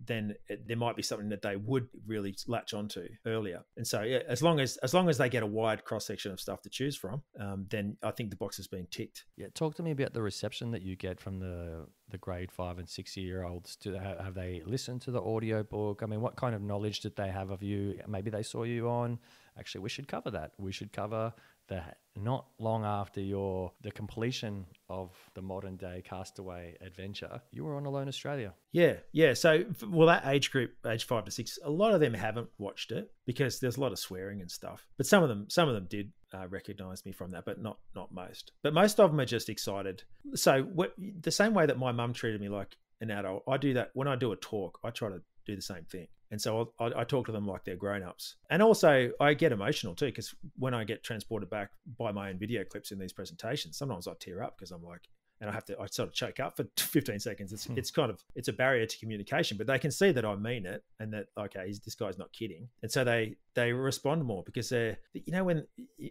then there might be something that they would really latch onto earlier. And so, yeah, as long as they get a wide cross section of stuff to choose from, then I think the box is being ticked. Yeah, talk to me about the reception that you get from the grade 5 and 6 year olds. Have they listened to the audio book? I mean, what kind of knowledge did they have of you? Maybe they saw you on. Actually, we should cover that. We should cover that not long after the completion of the modern day Castaway adventure, you were on Alone Australia. Yeah. So, well, that age group, age 5 to 6, a lot of them haven't watched it because there's a lot of swearing and stuff. But some of them did recognize me from that, but not most. But most of them are just excited. So, the same way that my mum treated me like an adult, I do that when I do a talk. I try to do the same thing. And so I talk to them like they're grown-ups. And also I get emotional too, because when I get transported back by my own video clips in these presentations, sometimes I tear up because I'm like, and I sort of choke up for 15 seconds. It's a barrier to communication, but they can see that I mean it and that, okay, this guy's not kidding. And so they respond more because when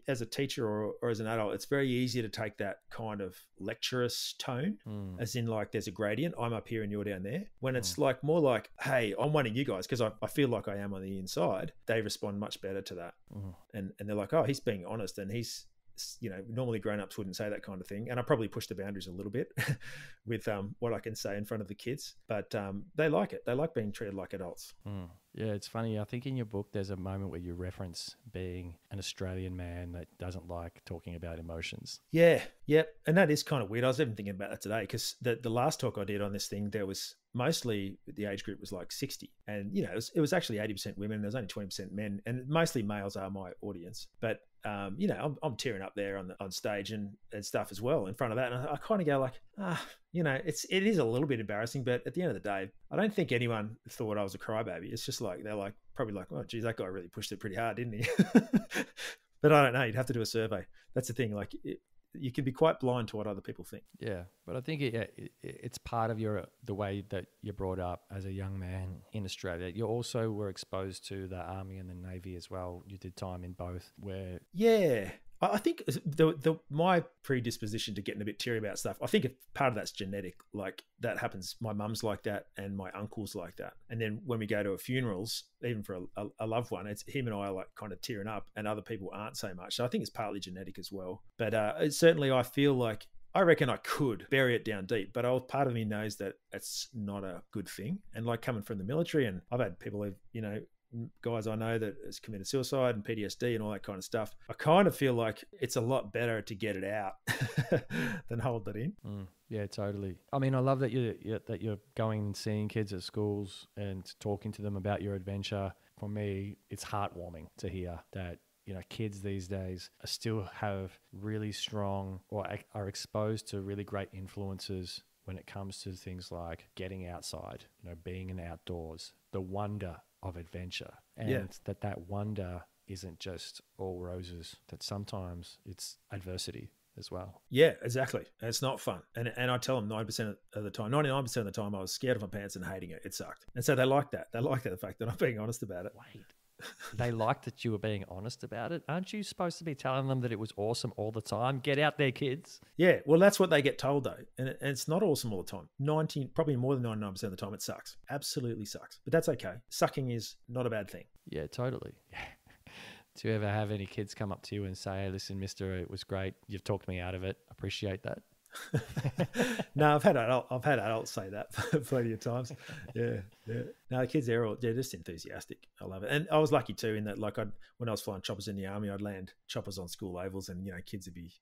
as a teacher or as an adult, it's very easy to take that kind of lecturous tone, as in like there's a gradient. I'm up here and you're down there. When it's like more like, hey, I'm one of you guys, because I feel like I am on the inside. They respond much better to that. And they're like, oh, he's being honest, and he's, normally grown-ups wouldn't say that kind of thing. And I probably push the boundaries a little bit with what I can say in front of the kids, but they like it. They like being treated like adults. Yeah, it's funny. I think in your book, there's a moment where you reference being an Australian man that doesn't like talking about emotions. Yeah. And that is kind of weird. I was even thinking about that today, because the last talk I did on this thing, there was mostly the age group was like 60, and it was actually 80% women. There's only 20% men, and mostly males are my audience. But I'm tearing up there on stage and stuff as well in front of that, and I kind of go like, it is a little bit embarrassing, but at the end of the day, I don't think anyone thought I was a crybaby. It's just like they're like probably like, oh, geez, that guy really pushed it pretty hard, didn't he? But I don't know. You'd have to do a survey. That's the thing. Like, you can be quite blind to what other people think. Yeah, but I think it's part of the way that you're brought up as a young man in Australia. You also were exposed to the Army and the Navy as well. You did time in both. Yeah. I think my predisposition to getting a bit teary about stuff, I think part of that's genetic. Like, that happens. My mum's like that and my uncle's like that. And then when we go to funerals, even for a loved one, it's him and I are like kind of tearing up, and other people aren't so much. So I think it's partly genetic as well. But certainly I feel like, I reckon I could bury it down deep, but part of me knows that it's not a good thing. And like, coming from the military, and I've had people who've, guys I know that has committed suicide and PTSD and all that kind of stuff. I kind of feel like it's a lot better to get it out than hold it in. Yeah, totally. I mean, I love that you're going and seeing kids at schools and talking to them about your adventure. For me, it's heartwarming to hear that kids these days still have really strong, or are exposed to really great influences when it comes to things like getting outside, being in outdoors, the wonder of adventure, and that wonder isn't just all roses, that sometimes it's adversity as well. Yeah, exactly. And it's not fun. And I tell them 99% of the time I was scared of my pants and hating it. It sucked. And so they like that. They like that, the fact that I'm being honest about it. Wait, They liked that you were being honest about it. Aren't you supposed to be telling them that it was awesome all the time? Get out there, kids. Yeah, well, that's what they get told though, and it's not awesome all the time. Probably more than 99% of the time, it sucks. Absolutely sucks. But that's okay. Sucking is not a bad thing. Yeah, totally. Do you ever have any kids come up to you and say, "Hey, listen, mister, it was great. You've talked me out of it. Appreciate that." No, I've had adults say that plenty of times. Yeah. No, the kids, they're just enthusiastic. I love it. And I was lucky too in that, like, when I was flying choppers in the army, I'd land choppers on school ovals, and kids would be,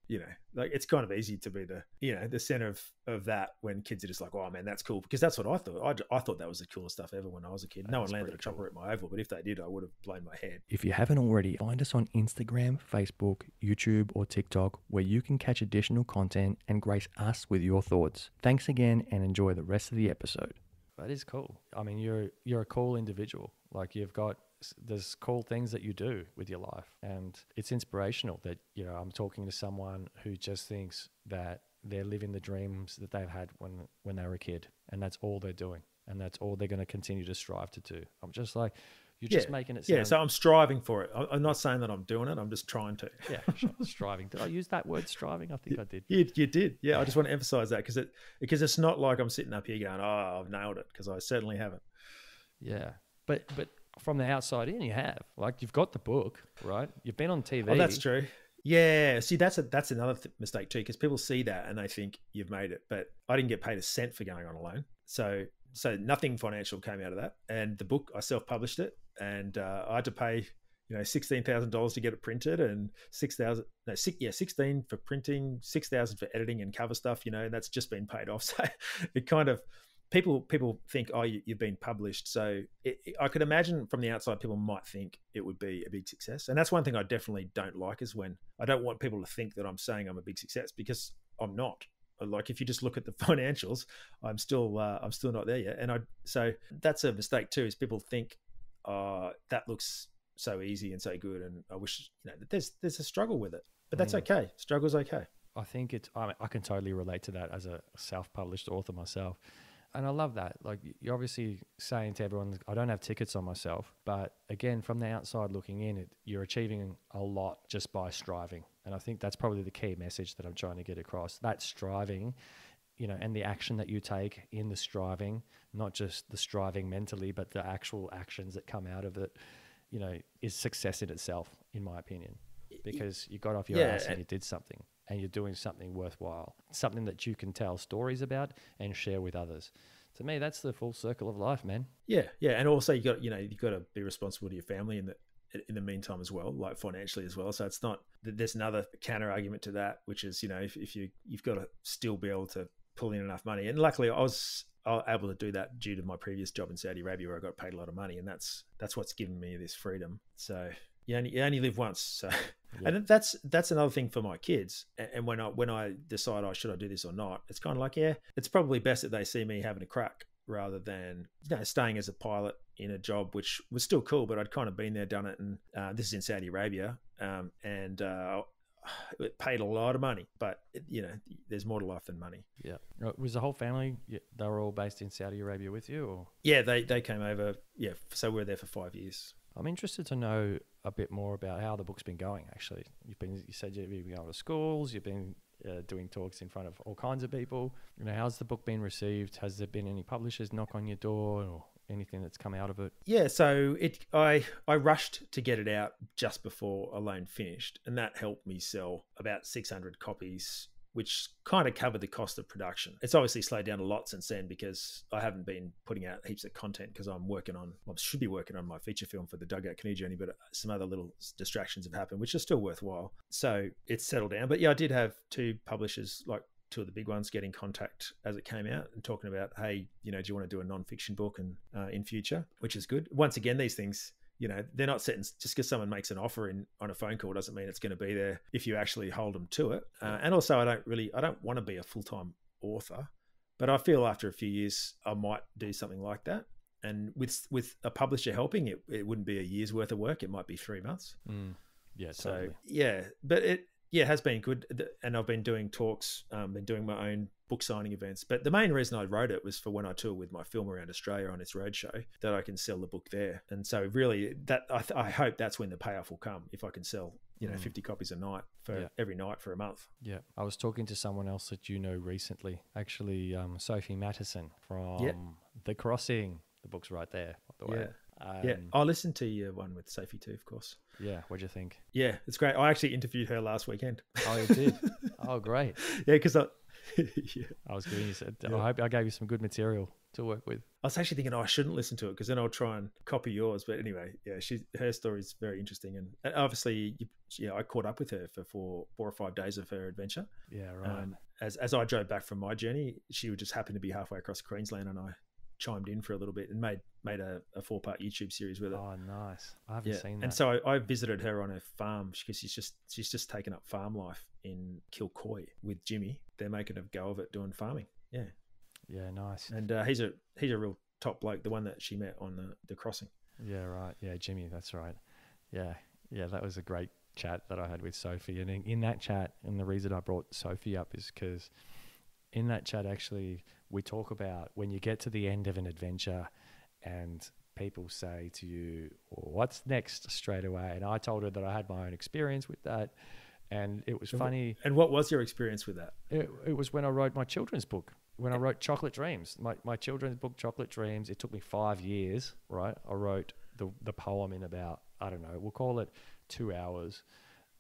like, it's kind of easy to be the center of that when kids are just like, oh man, that's cool, because that's what I thought. I thought that was the coolest stuff ever when I was a kid. No one landed a chopper at my oval, but if they did, I would have blown my head. If you haven't already, find us on Instagram, Facebook, YouTube, or TikTok, where you can catch additional content and grace us with your thoughts. Thanks again, and enjoy the rest of the episode. That is cool. I mean, you're a cool individual. Like, there's cool things that you do with your life, and it's inspirational that, I'm talking to someone who just thinks that they're living the dreams that they've had when they were a kid, and that's all they're doing, and that's all they're going to continue to strive to do. I'm just like, you're just making it sound... Yeah, so I'm striving for it. I'm not saying that I'm doing it. I'm just trying to. Yeah, striving. Did I use that word, striving? I think I did. You did. Yeah, I just want to emphasize that because it's not like I'm sitting up here going, oh, I've nailed it, because I certainly haven't. Yeah, but from the outside in, you have. Like, you've got the book, right? You've been on TV. Oh, that's true. Yeah, see, that's another mistake too, because people see that and they think you've made it, but I didn't get paid a cent for going on alone. So nothing financial came out of that. And the book, I self-published it, and I had to pay, $16,000 to get it printed, and $16,000 for printing, $6,000 for editing and cover stuff, and that's just been paid off. So it kind of, people think, oh, you've been published. So I could imagine from the outside, people might think it would be a big success. And that's one thing I definitely don't like, is when I don't want people to think that I'm saying I'm a big success, because I'm not. Like, if you just look at the financials, I'm still not there yet. And so that's a mistake too, is people think, that looks so easy and so good, and I wish that there's a struggle with it, but that's okay. Struggle's okay. I think I can totally relate to that as a self-published author myself. And I love that. Like, you're obviously saying to everyone, I don't have tickets on myself. But again, from the outside looking in, you're achieving a lot just by striving. And I think that's probably the key message that I'm trying to get across. That striving, and the action that you take in the striving, not just the striving mentally, but the actual actions that come out of it, is success in itself, in my opinion. Because you got off your ass and you did something. And you're doing something worthwhile, something that you can tell stories about and share with others. To me, that's the full circle of life, man. Yeah, and also you've got to be responsible to your family in the meantime as well, like financially as well. So it's not, there's another counter argument to that, which is, if you've got to still be able to pull in enough money. And luckily, I was able to do that due to my previous job in Saudi Arabia, where I got paid a lot of money, and that's what's given me this freedom. So you only live once. So. Yeah. And that's another thing for my kids. And when I decide, should I do this or not, it's kind of like, it's probably best that they see me having a crack, rather than staying as a pilot in a job which was still cool, but I'd kind of been there, done it, and this is in Saudi Arabia, and it paid a lot of money, but there's more to life than money. Yeah. Was the whole family, they were all based in Saudi Arabia with you, or? Yeah, they came over. Yeah, so we were there for 5 years. I'm interested to know a bit more about how the book's been going, actually. You said you've been going to schools, you've been doing talks in front of all kinds of people. How's the book been received? Has there been any publishers knock on your door, or anything that's come out of it? Yeah, so I rushed to get it out just before Alone finished, and that helped me sell about 600 copies, which kind of covered the cost of production. It's obviously slowed down a lot since then, because I haven't been putting out heaps of content, because I should be working on my feature film for the Dugout Canoe Journey, but some other little distractions have happened, which are still worthwhile. So it's settled down. But yeah, I did have two publishers, like two of the big ones, get in contact as it came out and talking about, hey, do you want to do a non-fiction book and in future, which is good. Once again, these things, they're not set in, just because someone makes an offer on a phone call doesn't mean it's going to be there if you actually hold them to it. And also, I don't want to be a full-time author, but I feel after a few years, I might do something like that. And with a publisher helping, it wouldn't be a year's worth of work. It might be 3 months. Yeah, totally. So yeah, but Yeah, it has been good. And I've been doing talks, been doing my own book signing events. But the main reason I wrote it was for when I tour with my film around Australia on its roadshow, that I can sell the book there. And so really that I hope that's when the payoff will come, if I can sell, 50 copies a night every night for a month. Yeah. I was talking to someone else that you know recently, actually, Sophie Mattison from The Crossing. The book's right there, by the way. Yeah, I listened to your one with Sophie too, of course. Yeah, what'd you think? Yeah, it's great. I actually interviewed her last weekend. Oh, you did? Oh, great. Yeah, because I was giving you. I hope I gave you some good material to work with. I was actually thinking, I shouldn't listen to it because then I'll try and copy yours. But anyway, yeah, her story is very interesting, and obviously, I caught up with her for 4 or 5 days of her adventure. Yeah, right. As I drove back from my journey, she would just happen to be halfway across Queensland, and I chimed in for a little bit and made a 4-part YouTube series with it. Oh, nice. I haven't seen that. And so I visited her on her farm because she's just taken up farm life in Kilcoy with Jimmy. They're making a go of it doing farming. Yeah. Yeah, nice. And he's a real top bloke, the one that she met on the crossing. Yeah, right. Yeah, Jimmy, that's right. Yeah, that was a great chat that I had with Sophie. And in that chat, and the reason I brought Sophie up is because in that chat, actually, we talk about when you get to the end of an adventure and people say to you, well, what's next straight away? And I told her that I had my own experience with that. And it was funny. And what was your experience with that? It was when I wrote my children's book, when I wrote Chocolate Dreams, my children's book, Chocolate Dreams. It took me 5 years, right? I wrote the poem in about, I don't know, we'll call it 2 hours.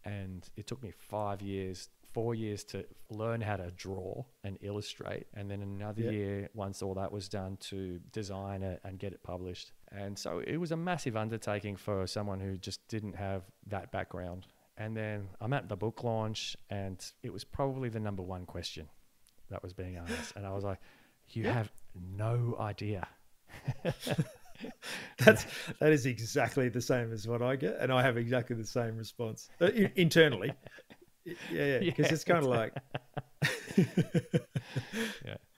And it took me 4 years to learn how to draw and illustrate. And then another year, once all that was done, to design it and get it published. And so it was a massive undertaking for someone who just didn't have that background. And then I'm at the book launch, and it was probably the number one question that was being asked. And I was like, you have no idea. That is exactly the same as what I get. And I have exactly the same response internally. Yeah. Because it's kind of like,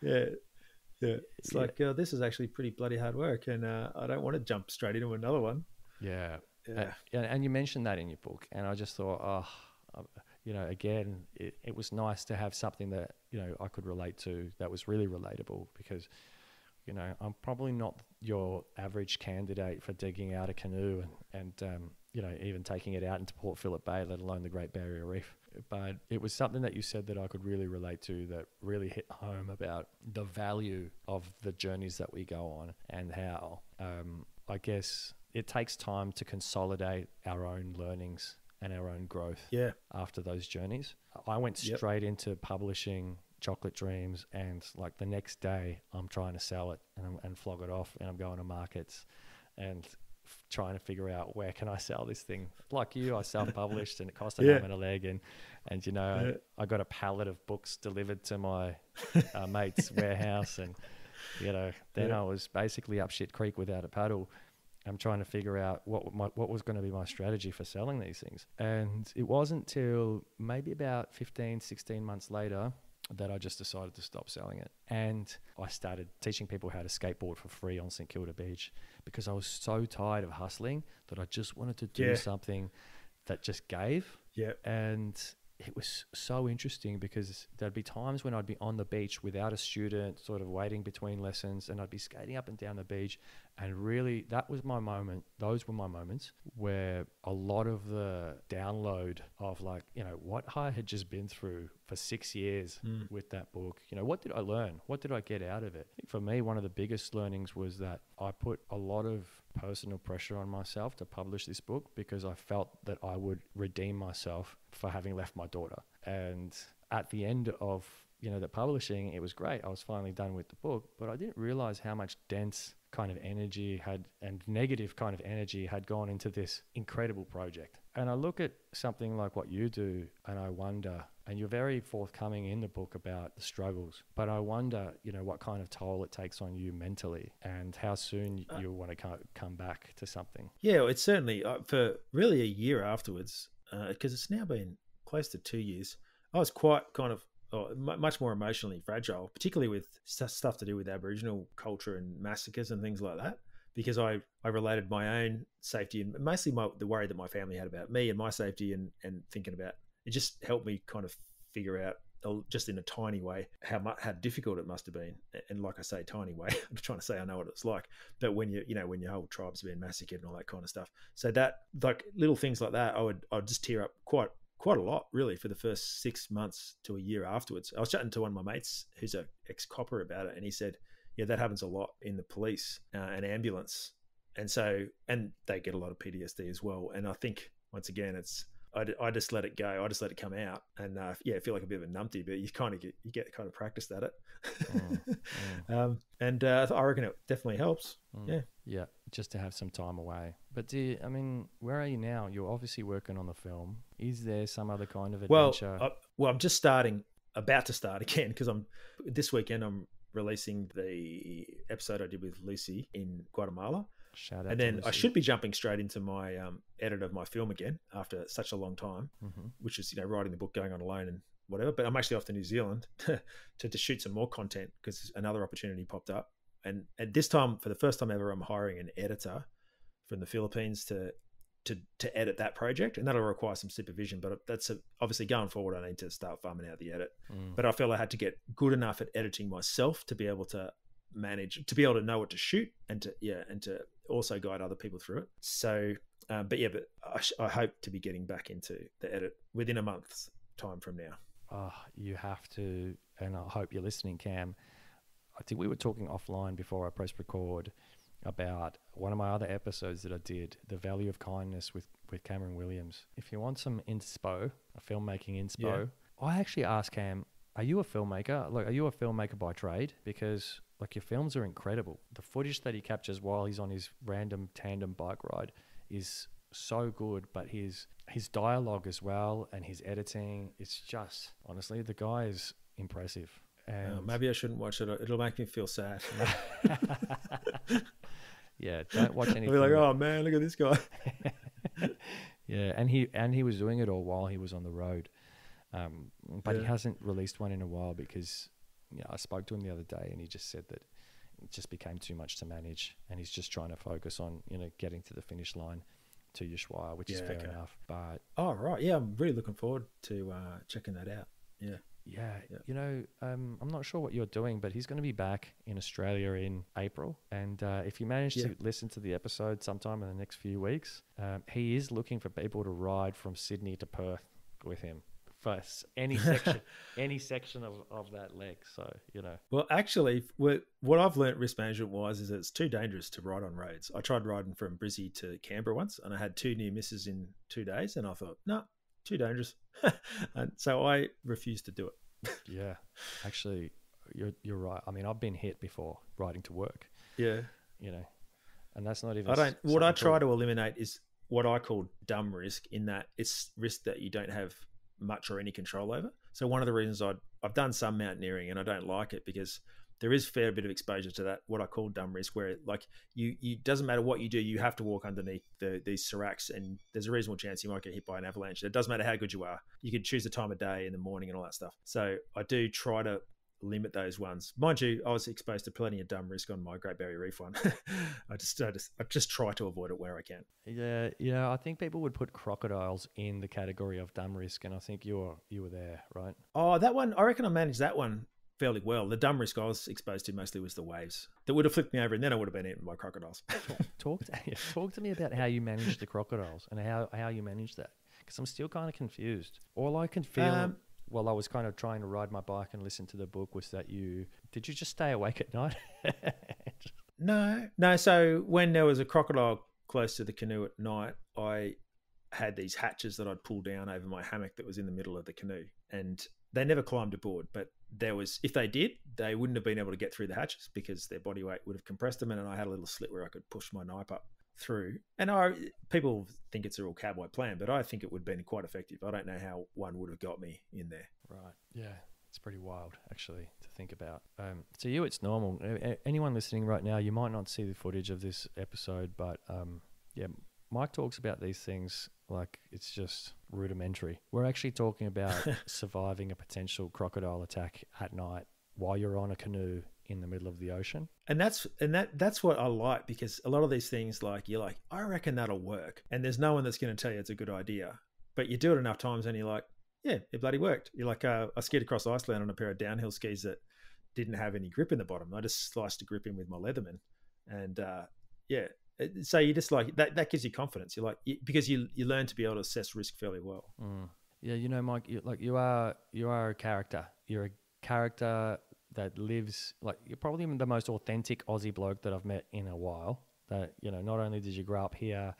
it's like, this is actually pretty bloody hard work. And I don't want to jump straight into another one. Yeah. And you mentioned that in your book, and I just thought, again, it was nice to have something that, I could relate to, that was really relatable, because, I'm probably not your average candidate for digging out a canoe and even taking it out into Port Phillip Bay, let alone the Great Barrier Reef. But it was something that you said that I could really relate to, that really hit home about the value of the journeys that we go on, and how, I guess, it takes time to consolidate our own learnings and our own growth after those journeys. I went straight into publishing Chocolate Dreams, and like the next day I'm trying to sell it and flog it off, and I'm going to markets and trying to figure out, where can I sell this thing? Like you, I self-published and it cost an arm and a leg, and I got a pallet of books delivered to my mate's warehouse, and then I was basically up shit creek without a paddle. I'm trying to figure out what was going to be my strategy for selling these things. And it wasn't till maybe about 15, 16 months later that I just decided to stop selling it. And I started teaching people how to skateboard for free on St Kilda Beach, because I was so tired of hustling that I just wanted to do something that just gave. Yeah. And it was so interesting, because there'd be times when I'd be on the beach without a student, sort of waiting between lessons, and I'd be skating up and down the beach. And really, that was my moment. Those were my moments where a lot of the download of what I had just been through for 6 years with that book, what did I learn? What did I get out of it? I think for me, one of the biggest learnings was that I put a lot of personal pressure on myself to publish this book, because I felt that I would redeem myself for having left my daughter. And at the end of the publishing, it was great. I was finally done with the book, but I didn't realize how much dense kind of energy and negative kind of energy had gone into this incredible project. And I look at something like what you do, and I wonder, and you're very forthcoming in the book about the struggles, but I wonder, what kind of toll it takes on you mentally, and how soon you want to come back to something. Yeah, it's certainly for really a year afterwards, because it's now been close to 2 years. I was quite kind of much more emotionally fragile, particularly with stuff to do with Aboriginal culture and massacres and things like that, because I related my own safety and mostly the worry that my family had about me and my safety, and thinking about it just helped me kind of figure out, just in a tiny way, how difficult it must have been. And like I say, tiny way, I'm trying to say I know what it's like, but when when your whole tribe's been massacred and all that kind of stuff. So that, like, little things like that, I'd just tear up quite a lot, really, for the first 6 months to a year afterwards. I was chatting to one of my mates who's an ex-copper about it, and he said, yeah, that happens a lot in the police and ambulance. And they get a lot of PTSD as well. And I think, once again, I just let it go. I just let it come out, and I feel like a bit of a numpty, but you get kind of practiced at it. I reckon it definitely helps. Yeah, just to have some time away. But where are you now? You're obviously working on the film. Is there some other kind of adventure? Well, I'm just about to start again, because this weekend I'm releasing the episode I did with Lucy in Guatemala. Shout out. And then I should be jumping straight into my edit of my film again after such a long time, which is, writing the book, going on alone and whatever. But I'm actually off to New Zealand to shoot some more content, because another opportunity popped up. And at this time, for the first time ever, I'm hiring an editor from the Philippines to edit that project, and that'll require some supervision. But that's obviously, going forward, I need to start farming out the edit. But I felt I had to get good enough at editing myself to be able to manage, to be able to know what to shoot, and to also guide other people through it. So but I hope to be getting back into the edit within a month's time from now. Oh, you have to, and I hope you're listening, Cam. I think we were talking offline before I pressed record about one of my other episodes that I did, The Value of Kindness with Cameron Williams. If you want some inspo, a filmmaking inspo, I actually asked Cam, are you a filmmaker? Like, are you a filmmaker by trade? Because, like, your films are incredible. The footage that he captures while he's on his random tandem bike ride is so good, but his dialogue as well, and his editing, it's just, honestly, the guy is impressive. And maybe I shouldn't watch it. It'll make me feel sad. Yeah, don't watch anything. I'll be like, oh man, look at this guy. Yeah, and he was doing it all while he was on the road. But he hasn't released one in a while, because I spoke to him the other day, and he just said that it just became too much to manage, and he's just trying to focus on getting to the finish line to Ushuaia, which is fair enough. But I'm really looking forward to checking that out. I'm not sure what you're doing, but he's going to be back in Australia in April, and if you manage to listen to the episode sometime in the next few weeks, he is looking for people to ride from Sydney to Perth with him for any section of that leg. So well, actually, what I've learnt risk management wise is that it's too dangerous to ride on roads. I tried riding from Brizzy to Canberra once, and I had 2 near misses in 2 days, and I thought, no, too dangerous. And so I refused to do it. Yeah, actually, you're right. I mean, I've been hit before riding to work. And that's not even. What I try to eliminate is what I call dumb risk, in that it's risk that you don't have much or any control over. So one of the reasons I've done some mountaineering, and I don't like it, because there is a fair bit of exposure to that, what I call dumb risk, where like you doesn't matter what you do, you have to walk underneath these seracs, and there's a reasonable chance you might get hit by an avalanche. It doesn't matter how good you are. You could choose the time of day in the morning and all that stuff. So I do try to limit those ones. Mind you, I was exposed to plenty of dumb risk on my Great Barrier Reef one. I just try to avoid it where I can. Yeah. I think people would put crocodiles in the category of dumb risk, and I think you were there, right? Oh, that one, I reckon I managed that one fairly well. The dumb risk I was exposed to mostly was the waves that would have flipped me over, and then I would have been eaten by crocodiles. Talk to me about how you managed the crocodiles and how you managed that, because I'm still kind of confused. All I can feel while I was kind of trying to ride my bike and listen to the book was that did you just stay awake at night? No. So when there was a crocodile close to the canoe at night, I had these hatches that I'd pull down over my hammock that was in the middle of the canoe, and they never climbed aboard, but if they did, they wouldn't have been able to get through the hatches because their body weight would have compressed them. And I had a little slit where I could push my knife up through. And people think it's a real cowboy plan, but I think it would have been quite effective. I don't know how one would have got me in there. Right. Yeah. It's pretty wild, actually, to think about. To you, it's normal. Anyone listening right now, you might not see the footage of this episode, but Mike talks about these things like it's just rudimentary. We're actually talking about surviving a potential crocodile attack at night while you're on a canoe in the middle of the ocean. And that's what I like, because a lot of these things, like, you're like, I reckon that'll work, and there's no one that's going to tell you it's a good idea, but you do it enough times and you're like, yeah, it bloody worked. You're like, I skied across Iceland on a pair of downhill skis that didn't have any grip in the bottom. I just sliced a grip in with my Leatherman, and yeah. So you just like that gives you confidence. You're like, because you learn to be able to assess risk fairly well. Yeah, you know, Mike, you are a character. You're a character that lives, like, you're probably the most authentic Aussie bloke that I've met in a while. That, you know, not only did you grow up here,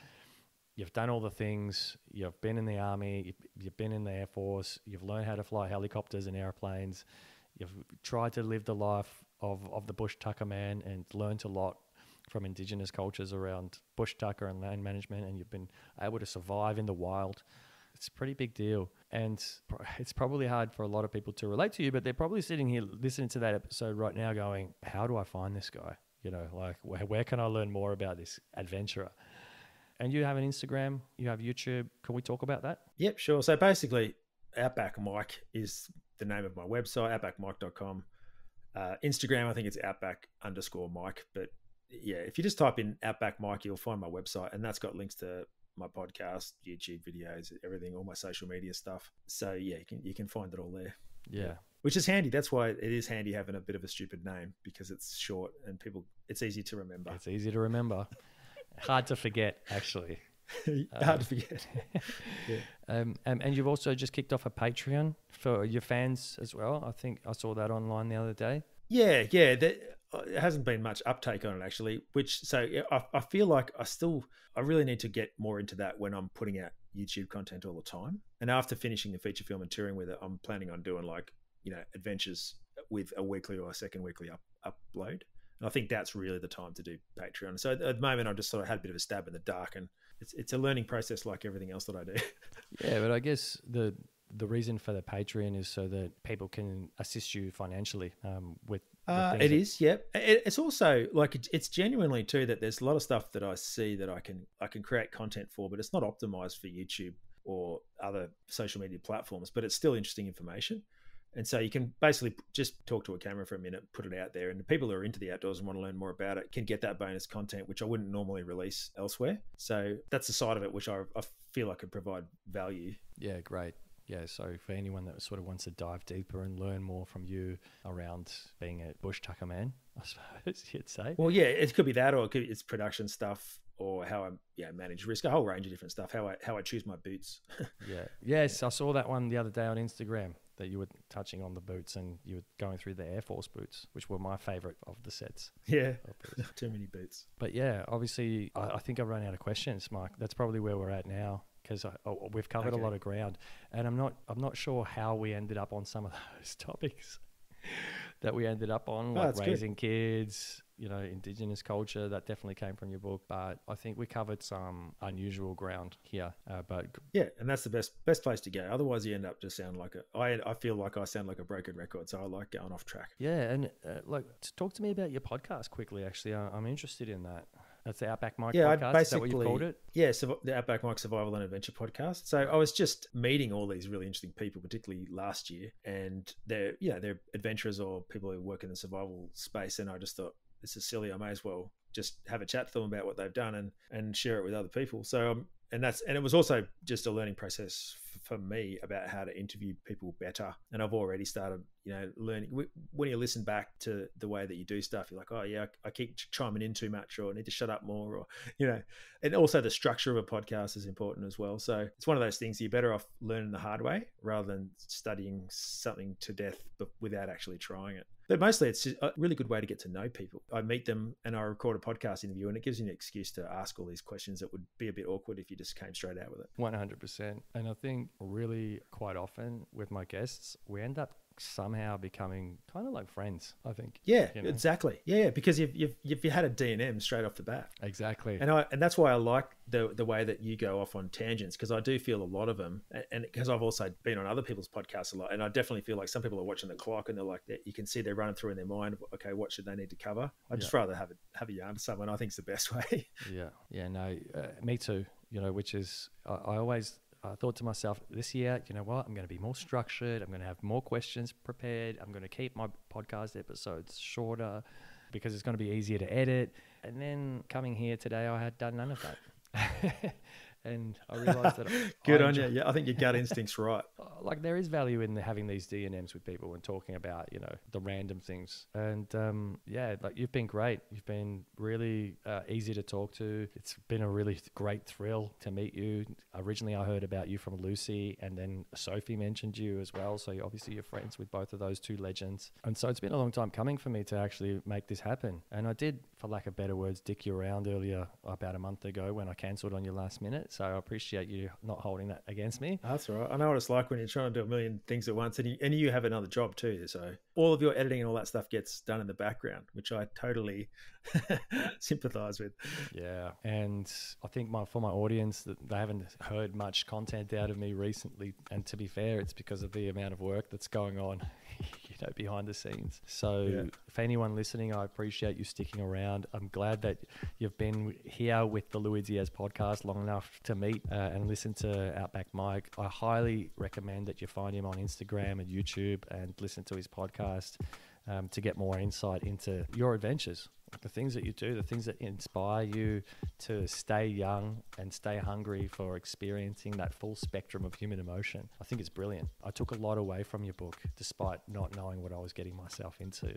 you've done all the things, you've been in the army, you've been in the Air Force, you've learned how to fly helicopters and airplanes, you've tried to live the life of the bush tucker man and learnt a lot from indigenous cultures around bush tucker and land management, and you've been able to survive in the wild. It's a pretty big deal, and it's probably hard for a lot of people to relate to you, but they're probably sitting here listening to that episode right now going, how do I find this guy? You know, like, where can I learn more about this adventurer? And you have an Instagram, you have YouTube. Can we talk about that? Yep, sure. So basically, Outback Mike is the name of my website, outbackmike.com. Instagram, I think it's outback_Mike. But yeah, if you just type in Outback Mike, you'll find my website, and that's got links to my podcast, YouTube videos, everything, all my social media stuff. So yeah, you can find it all there. Yeah. Which is handy. That's why it is handy having a bit of a stupid name, because it's short and it's easy to remember. It's easy to remember. Hard to forget, actually. Hard to forget. Yeah. And you've also just kicked off a Patreon for your fans as well. I think I saw that online the other day. Yeah. It hasn't been much uptake on it, actually, I feel like I really need to get more into that when I'm putting out YouTube content all the time. And after finishing the feature film and touring with it, I'm planning on doing, like, you know, adventures with a weekly or a second weekly upload. And I think that's really the time to do Patreon. So at the moment, I just sort of had a bit of a stab in the dark, and it's a learning process like everything else that I do. Yeah, but I guess the reason for the Patreon is so that people can assist you financially with it is, yeah. It's also like it's genuinely too that there's a lot of stuff that I see that I can create content for, but it's not optimized for YouTube or other social media platforms, but it's still interesting information. And so you can basically just talk to a camera for a minute, put it out there, and the people who are into the outdoors and want to learn more about it can get that bonus content, which I wouldn't normally release elsewhere. So that's the side of it, which I feel I could provide value. Yeah, great. Yeah, so for anyone that sort of wants to dive deeper and learn more from you around being a bush tucker man, I suppose you'd say. Well, yeah, it could be that, or it's production stuff, or how I manage risk, a whole range of different stuff, how I choose my boots. Yeah. Yes, I saw that one the other day on Instagram that you were touching on the boots, and you were going through the Air Force boots, which were my favorite of the sets. Yeah, too many boots. But yeah, obviously, I think I've run out of questions, Mike. That's probably where we're at now, because we've covered a lot of ground, and I'm not sure how we ended up on some of those topics that we ended up on, like raising kids, you know, indigenous culture. That definitely came from your book, but I think we covered some unusual ground here. But yeah, and that's the best place to go. Otherwise, you end up just sound like I feel like I sound like a broken record, so I like going off track. Yeah, and talk to me about your podcast quickly. Actually, I'm interested in that. That's the Outback Mike podcast. Is that what you called it? Yeah, so the Outback Mike Survival and Adventure podcast. So I was just meeting all these really interesting people, particularly last year, and they're adventurers or people who work in the survival space. And I just thought, this is silly. I may as well just have a chat to them about what they've done and share it with other people. So and it was also just a learning process for me about how to interview people better. And I've already started, you know, learning. When you listen back to the way that you do stuff, you're like, oh yeah, I keep chiming in too much, or I need to shut up more, or, you know. And also the structure of a podcast is important as well. So it's one of those things you're better off learning the hard way rather than studying something to death but without actually trying it. But mostly it's a really good way to get to know people. I meet them and I record a podcast interview, and it gives you an excuse to ask all these questions that would be a bit awkward if you just came straight out with it. 100%. And I think really quite often with my guests, we end up somehow becoming kind of like friends, I think. Yeah, you know? Exactly. Yeah, because you've had a D&M straight off the bat. Exactly. And that's why I like the way that you go off on tangents, because I do feel a lot of them, and because I've also been on other people's podcasts a lot, and I definitely feel like some people are watching the clock and they're like, you can see they're running through in their mind, okay, what should they need to cover? I'd just rather have a yarn to someone. I think it's the best way. Yeah, no, me too. You know, which is I thought to myself, this year, you know what, I'm going to be more structured. I'm going to have more questions prepared. I'm going to keep my podcast episodes shorter because it's going to be easier to edit. And then coming here today, I had done none of that. And I realized that Good on you. Yeah, I think your gut instinct's right. Like there is value in having these D&Ms with people and talking about, the random things. And like you've been great. You've been really easy to talk to. It's been a really great thrill to meet you. Originally, I heard about you from Lucy, and then Sophie mentioned you as well. So obviously you're friends with both of those two legends. And so it's been a long time coming for me to actually make this happen. And I did, for lack of better words, dick you around earlier about a month ago when I cancelled on you last minute. So I appreciate you not holding that against me. That's all right. I know what it's like when you're trying to do a million things at once, and you have another job too. So all of your editing and all that stuff gets done in the background, which I totally sympathize with. Yeah. And I think for my audience, that they haven't heard much content out of me recently. And to be fair, it's because of the amount of work that's going on behind the scenes. So for anyone listening, I appreciate you sticking around. I'm glad that you've been here with the Lui Diaz podcast long enough to meet and listen to Outback Mike. I highly recommend that you find him on Instagram and YouTube and listen to his podcast to get more insight into your adventures, the things that you do, the things that inspire you to stay young and stay hungry for experiencing that full spectrum of human emotion. I think it's brilliant. I took a lot away from your book, despite not knowing what I was getting myself into.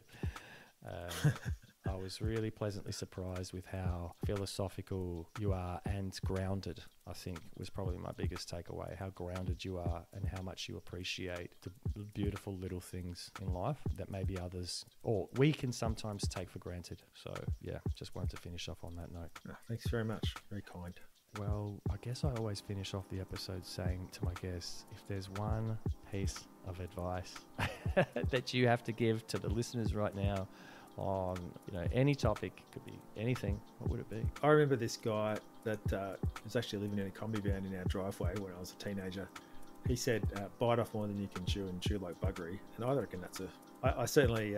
I was really pleasantly surprised with how philosophical you are and grounded, I think, was probably my biggest takeaway. How grounded you are and how much you appreciate the beautiful little things in life that maybe others, or we can sometimes take for granted. So, yeah, just wanted to finish off on that note. Oh, thanks very much. Very kind. Well, I guess I always finish off the episode saying to my guests, if there's one piece of advice that you have to give to the listeners right now, on any topic, could be anything, what would it be? I remember this guy that was actually living in a combi van in our driveway when I was a teenager. He said, bite off more than you can chew and chew like buggery. And I reckon that's I certainly,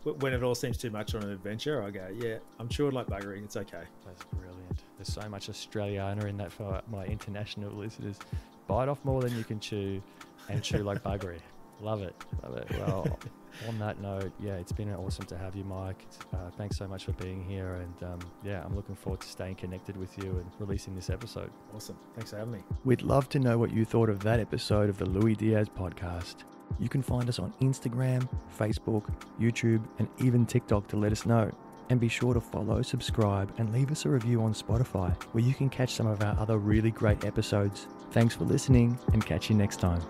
when it all seems too much on an adventure, I go, yeah, I'm chewing like buggery, it's okay. That's brilliant. There's so much Australiana in that for my international listeners. Bite off more than you can chew and chew like buggery. Love it. Well, on that note, it's been awesome to have you, Mike. Thanks so much for being here. And I'm looking forward to staying connected with you and releasing this episode. Awesome. Thanks for having me. We'd love to know what you thought of that episode of the Lui Diaz podcast. You can find us on Instagram, Facebook, YouTube, and even TikTok to let us know. And be sure to follow, subscribe, and leave us a review on Spotify, where you can catch some of our other really great episodes. Thanks for listening, and catch you next time.